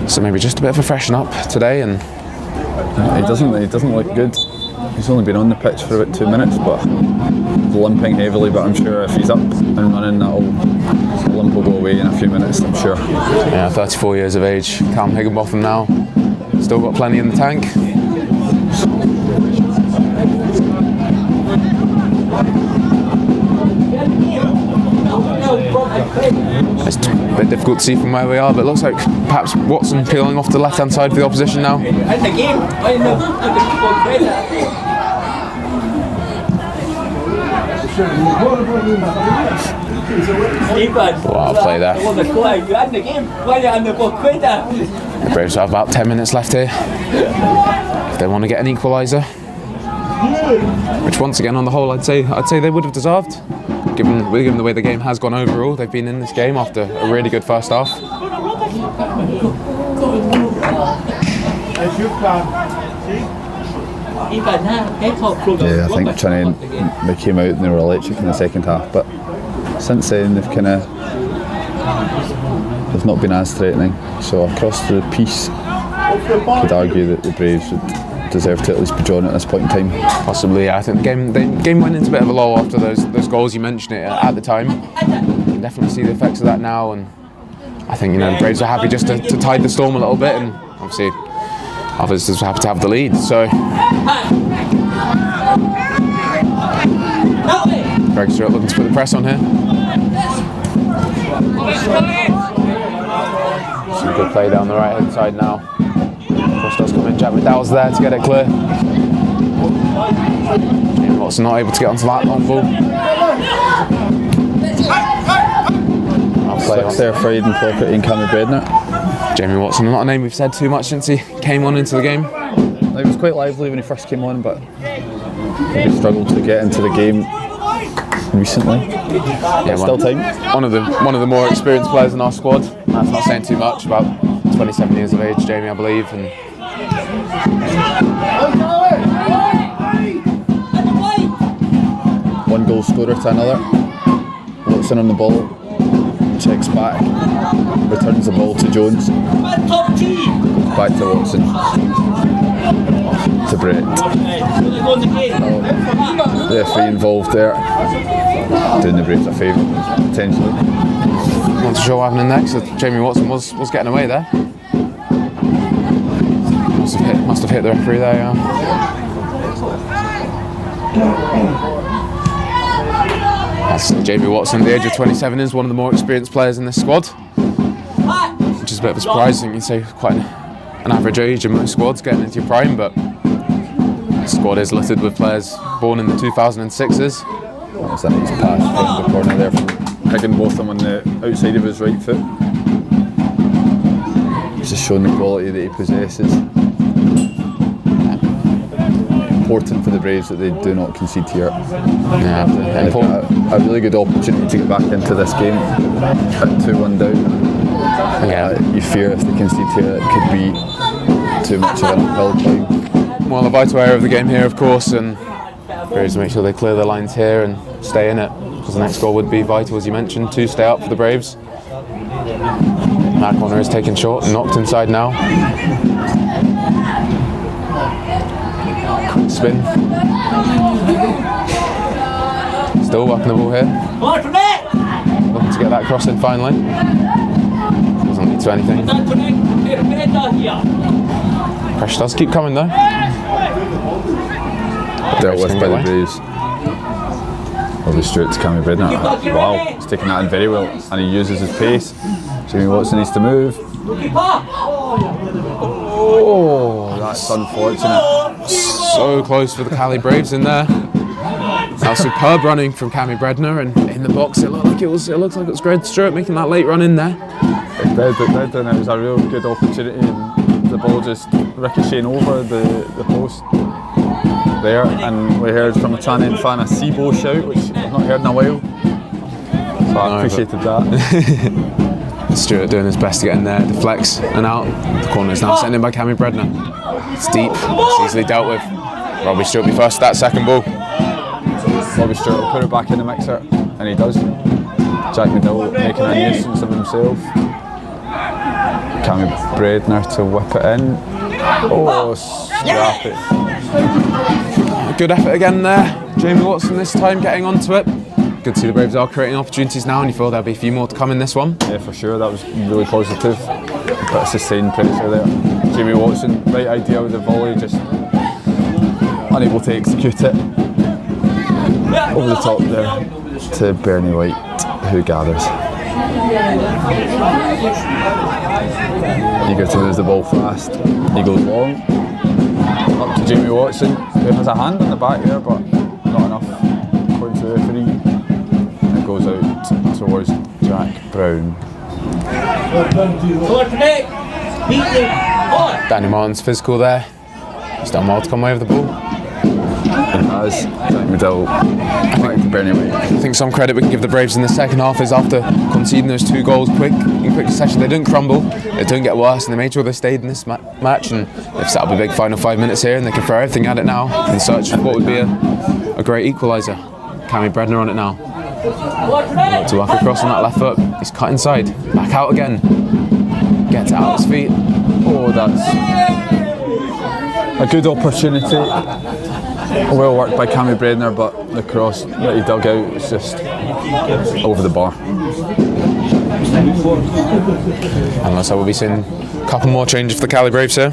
So maybe just a bit of a freshen up today. And he doesn't look good. He's only been on the pitch for about 2 minutes, but limping heavily. But I'm sure if he's up and running, that limp will go away in a few minutes, I'm sure. Yeah, 34 years of age, Callum Higginbotham now. Still got plenty in the tank. It's a bit difficult to see from where we are, but it looks like perhaps Watson peeling off to the left-hand side for the opposition now. Wow, play there. The Braves have about 10 minutes left here if they want to get an equaliser, which once again on the whole I'd say they would have deserved, given the way the game has gone overall. They've been in this game after a really good first half. Yeah, I think Tranent, they came out and they were electric in the second half, but since then they've not been as threatening. So across the piece, could argue that the Braves would deserve to at least be drawn at this point in time. Possibly, yeah. I think the game went into a bit of a lull after those goals. You mentioned it at the time. You can definitely see the effects of that now, and I think the Braves are happy just to tide the storm a little bit, and obviously others just happy to have the lead. So Greg Stewart looking to put the press on here. Some good play down the right hand side now. Cross does come in. Jack McDowell's there to get it clear. Jamie Watson not able to get onto that long ball. Slicks there for Aidan Plopper and Cammy Bredner. Jamie Watson, not a name we've said too much since he came on into the game. He was quite lively when he first came on, but he struggled to get into the game recently. Yeah, still time. One of the more experienced players in our squad. That's not saying too much. About 27 years of age, Jamie, I believe. And one goal scorer to another. Watson on the ball, checks back, returns the ball to Jones. Back to Watson. To Brett. The referee involved there, doing the Braves a favour, potentially. Not too sure what happened next. Jamie Watson was getting away there. Must have hit the referee there, yeah. That's Jamie Watson, the age of 27, is one of the more experienced players in this squad, which is a bit of a surprise. You can say quite an average age in most squads getting into your prime, but the squad is littered with players born in the 2006s. That was a nice pass from the corner there from Higginbotham on the outside of his right foot. He's just showing the quality that he possesses. Important for the Braves that they do not concede here. Yeah, a really good opportunity to get back into this game at 2-1 down. Yeah. You fear if they concede here it could be too much of an uphill climb. Well, the vital area of the game here, of course, and Braves make sure they clear their lines here and stay in it, because the next goal would be vital, as you mentioned, to stay up for the Braves. That corner is taken short and knocked inside now. Spin. Still working the ball here. Looking to get that cross in finally. Doesn't lead to anything. Pressure does keep coming though. Dealt with by the Braves. Lovely Stewart to Cammy Bredner. Wow, he's taking that in very well, and he uses his pace. Jamie Watson needs to move. Oh, that's unfortunate. So close for the Cali Braves in there. Now superb running from Cammy Bredner, and in the box it looks like it was Greg Stewart making that late run in there. It did, and it was a real good opportunity, and the ball just ricocheting over the post there, and we heard from a Tranent fan a Seabo shout, which I've not heard in a while. So I appreciated that. Stuart doing his best to get in there, deflects and out. The corner is now sent in by Cammy Bredner. It's deep, it's easily dealt with. Robbie Stewart will be first at that second ball. Robbie Stewart will put it back in the mixer, and he does. Jack Medill making a nuisance of himself. Cammy Bredner to whip it in. Oh, scrappy. Good effort again there. Jamie Watson this time getting onto it. Good to see the Braves are creating opportunities now, and you feel there'll be a few more to come in this one. Yeah, for sure, that was really positive. Bit of sustained pressure there. Jamie Watson, right idea with the volley, just unable to execute it. Over the top there to Bernie White, who gathers. Eager to lose the ball fast. He goes long. Up to Jamie Watson, who has a hand on the back there, but not enough according to the referee. And it goes out towards Jack Brown. Danny Martin's physical there. He's done well to come away with the ball. He has. Jack Medill back to Bernie White. I think some credit we can give the Braves in the second half is after conceding those 2 goals in quick succession, they didn't crumble, they didn't get worse, and they made sure they stayed in this match, and they've set up a big final 5 minutes here, and they can throw everything at it now in search of what would be a great equaliser. Cammy Bredner on it now. To work across on that left foot, he's cut inside, back out again, gets it out his feet. Oh, that's a good opportunity. Well worked by Cammy Bredner, but the cross that he dug out was just over the bar. And looks like we'll be seeing a couple more changes for the Cali Braves here.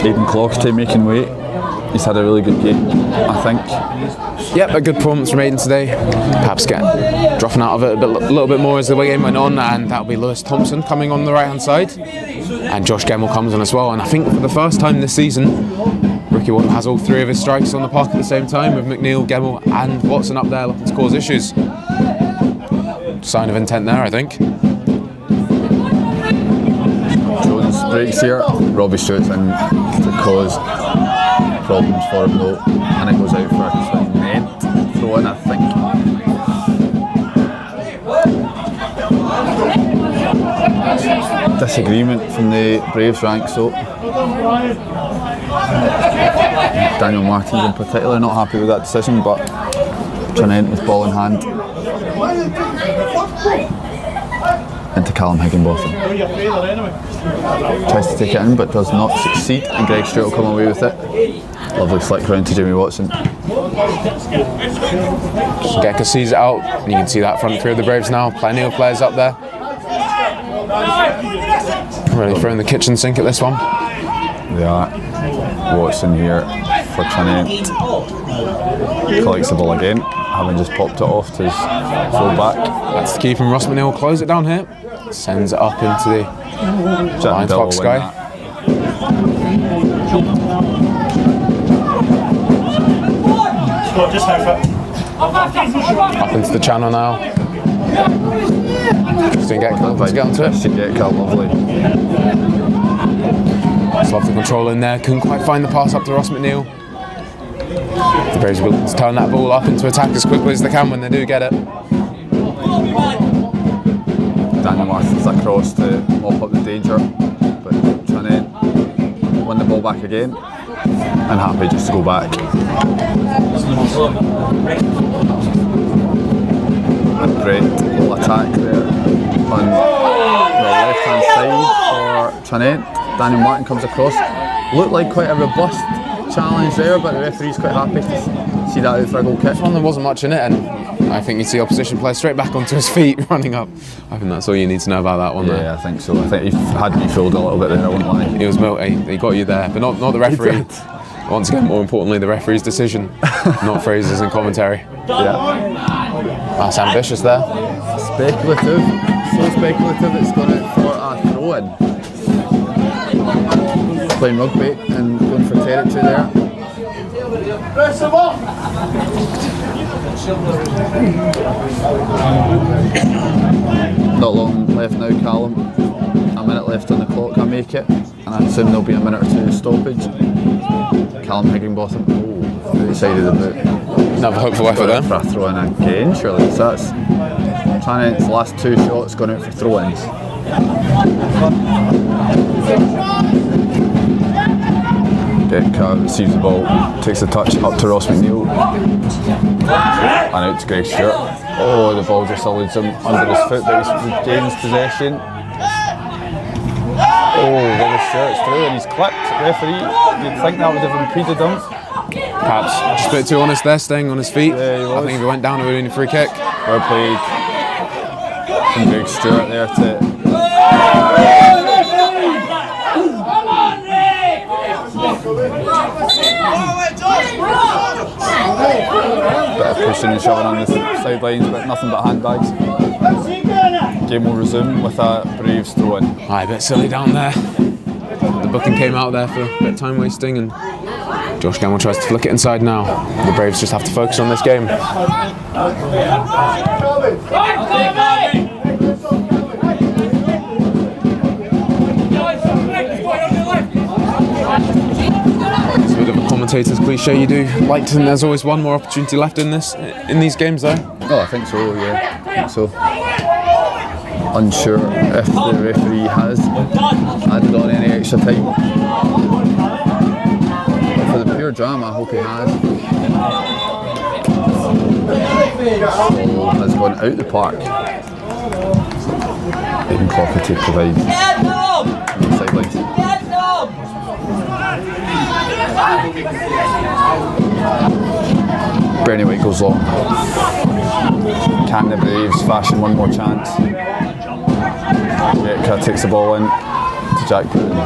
Aidan Clougherty making weight. He's had a really good game, I think. Yep, a good performance from Aidan today. Perhaps dropping out of it a little bit more as the game went on, and that'll be Lewis Thompson coming on the right hand side. And Josh Gemmell comes on as well. And I think for the first time this season, Ricky Waddle has all 3 of his strikers on the park at the same time, with McNeil, Gemmell and Watson up there looking to cause issues. Sign of intent there, I think. Jones breaks here. Robbie Stewart's in to cause problems for him though, and it goes out for a Tranent throw in, I think. Disagreement from the Braves ranks though. Daniel Martins in particular not happy with that decision, but Tranent with ball in hand into Callum Higginbotham. Tries to take it in but does not succeed, and Greg Stewart will come away with it. Lovely flick round to Jamie Watson. Gecko sees it out, and you can see that front 3 of the Braves now. Plenty of players up there. Really throwing the kitchen sink at this one. They are. Watson here for Tranent. Collects the ball again, having just popped it off to his full back. That's the key from Ross McNeil. Close it down here. Sends it up into the Lions box sky. Up into the channel now. Just didn't get Cal to get onto it. Didn't get Cal, lovely. Just love the control in there. Couldn't quite find the pass up to Ross McNeil. The Braves will turn that ball up into attack as quickly as they can when they do get it. Daniel Martins across to mop up the danger, but Tranent win the ball back again, and happy just to go back. And Brett will attack there on the left hand side for Tranent. Daniel Martin comes across. Looked like quite a robust challenge there, but the referee's quite happy to see that out for a goal kick. This one, there wasn't much in it, and I think you see opposition player straight back onto his feet running up. I think that's all you need to know about that one. Yeah, there. I think so. I think he had me fooled a little bit there, I wouldn't lie. He was he got you there, but not the referee. Once again, more importantly, the referee's decision, not phrases and commentary. Yeah. That's ambitious there. Speculative, so speculative it's gone out for a throw-in. Playing rugby and going for territory there. Not long left now, Callum. A minute left on the clock, I make it. And I assume there'll be a minute or two stoppage. Callum Higginbotham. Oh, the side of the boot. Another hopeful effort there. For a throw in again, surely. So that's Tranent's last 2 shots gone out for throw-ins. Becca receives the ball, takes the touch up to Ross McNeil. And out to Greg Stewart. Oh, the ball just eludes him under his foot, but he gains possession. Oh, Robert Stewart's through and he's clipped. Referee, you'd think that would have impeded him. Perhaps just a bit too honest there, staying on his feet. Yeah, he was. I think if he went down, it would have been a free kick. Well played from Greg Stewart there to... Bit of pushing and shoving on the sidelines, but nothing but handbags. Game will resume with a Braves throw-in. Aye, a bit silly down there. The booking came out there for a bit of time wasting, and Josh Gamble tries to flick it inside now. The Braves just have to focus on this game. It's a bit of a commentator's cliche. You do like to think there's always one more opportunity left in these games, though. Oh, I think so. Yeah, I think so. Unsure if the referee has added on any extra time. But for the pure drama, I hope he has. Ball has gone out the park. Aiden Clougherty provides on the sidelines. Bernie White goes long. Can the Braves fashion one more chance? Jetka takes the ball in to Jack Bruton.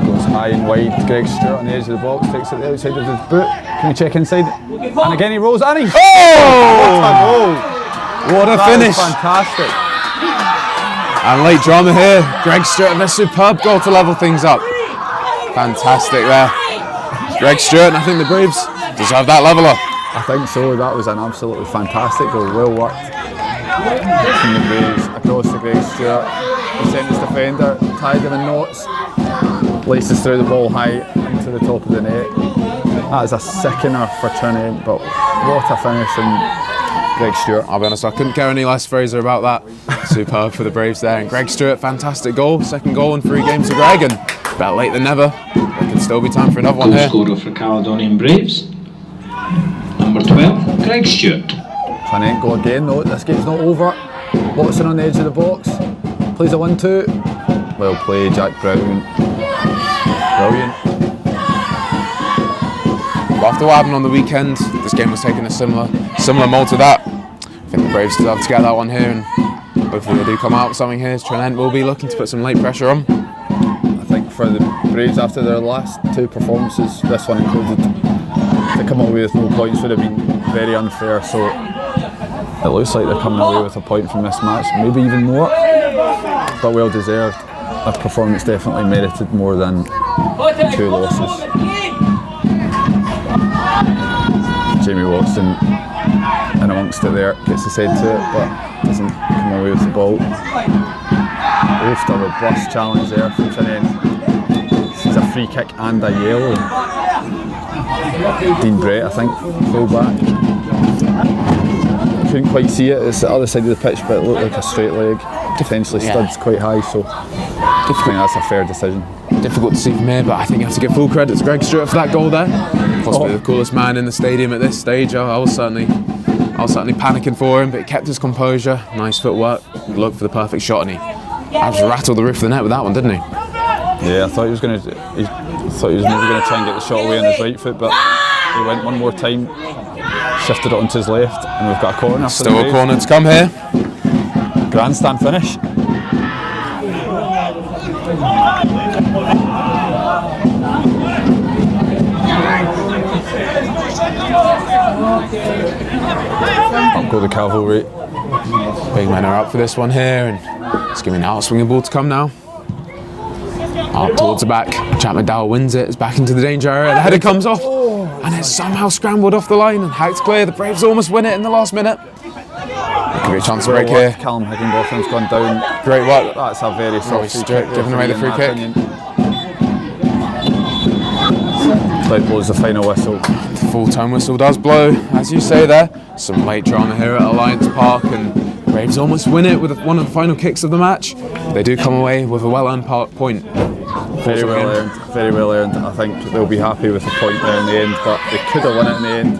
Goes high and wide. Greg Stewart on the edge of the box, takes it to the outside of his boot. Can we check inside? And again he rolls and he... Oh! What a finish! Fantastic. And late drama here. Greg Stewart with a superb goal to level things up. Fantastic there. Greg Stewart, and I think the Braves deserve that leveller. I think so. That was an absolutely fantastic goal. Well worked from the Braves across to Greg Stewart. The centre defender tied him in knots. Laces through the ball high into the top of the net. That is a sickener for Tranent, but what a finish from Greg Stewart. I'll be honest, I couldn't care any less, Fraser, about that. Superb for the Braves there. And Greg Stewart, fantastic goal. Second goal in 3 games for Greg, and better late than never. There can still be time for another one here. Goal scorer for Caledonian Braves, number 12, Greg Stewart. Tranent go again though, this game's not over. Watson on the edge of the box, plays a 1-2. Well played, Jack Brown. Brilliant. Well, after what happened on the weekend, this game was taking a similar mould to that. I think the Braves deserve to get that one here, and hopefully they do come out with something here. Tranent will be looking to put some late pressure on. I think for the Braves, after their last 2 performances, this one included, to come away with no points would have been very unfair, so it looks like they're coming away with a point from this match, maybe even more, but well deserved. A performance definitely merited more than 2 losses. Jamie Watson in amongst it there, gets his head to it, but doesn't come away with the ball. Oof, a robust challenge there from Tranent. This is a free kick and a yellow. Dean Brett, I think, full back. Couldn't quite see it, it's the other side of the pitch, but it looked like a straight leg. Potentially studs quite high, so I think that's a fair decision. Difficult to see from here, but I think you have to give full credit to Greg Stewart for that goal there. Possibly the coolest man in the stadium at this stage. I was certainly panicking for him, but he kept his composure. Nice footwork, looked for the perfect shot, and he just rattled the roof of the net with that one, didn't he? Yeah, I thought he was maybe going to try and get the shot away on his right foot, but he went one more time, shifted it onto his left, and we've got a corner. Still a corner to come here. Grandstand finish. Up go the cavalry. Big men are up for this one here, and it's going to be an out-swinging ball to come now. Up towards the back. Jack McDowell wins it. It's back into the danger area. The header comes off, and it's somehow scrambled off the line and hacked clear. The Braves almost win it in the last minute. There could be a chance to break here. Callum Higginbotham's gone down. Great work. That's a very soft free kick. Giving away the free kick. Like blows the final whistle. The full-time whistle does blow, as you say there. Some late drama here at Alliance Park, and Braves almost win it with one of the final kicks of the match. They do come away with a well-earned point. Very well earned, very well earned. I think they'll be happy with the point there in the end, but they could have won it in the end.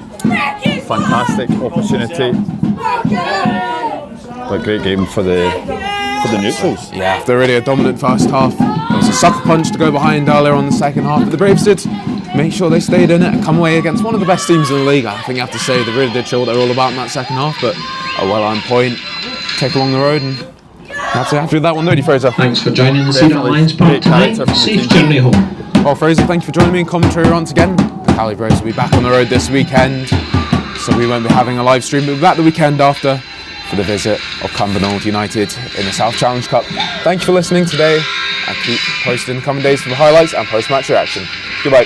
Fantastic opportunity. But great game for the neutrals. Yeah, after really a dominant first half, there was a sucker punch to go behind earlier on the second half, but the Braves did make sure they stayed in it and come away against one of the best teams in the league. I think you have to say they really did show what they're all about in that second half, but a well-earned point, take along the road, and that's it. Happy with that one, don't you, Fraser? Thanks for joining us here at Lions Park tonight. Safe journey home. Well, Fraser, thank you for joining me in commentary once again. The Cali Braves will be back on the road this weekend, so we won't be having a live stream, but we'll be back the weekend after for the visit of Cumbernauld United in the South Challenge Cup. Thank you for listening today, and keep posted in the coming days for the highlights and post-match reaction. Goodbye.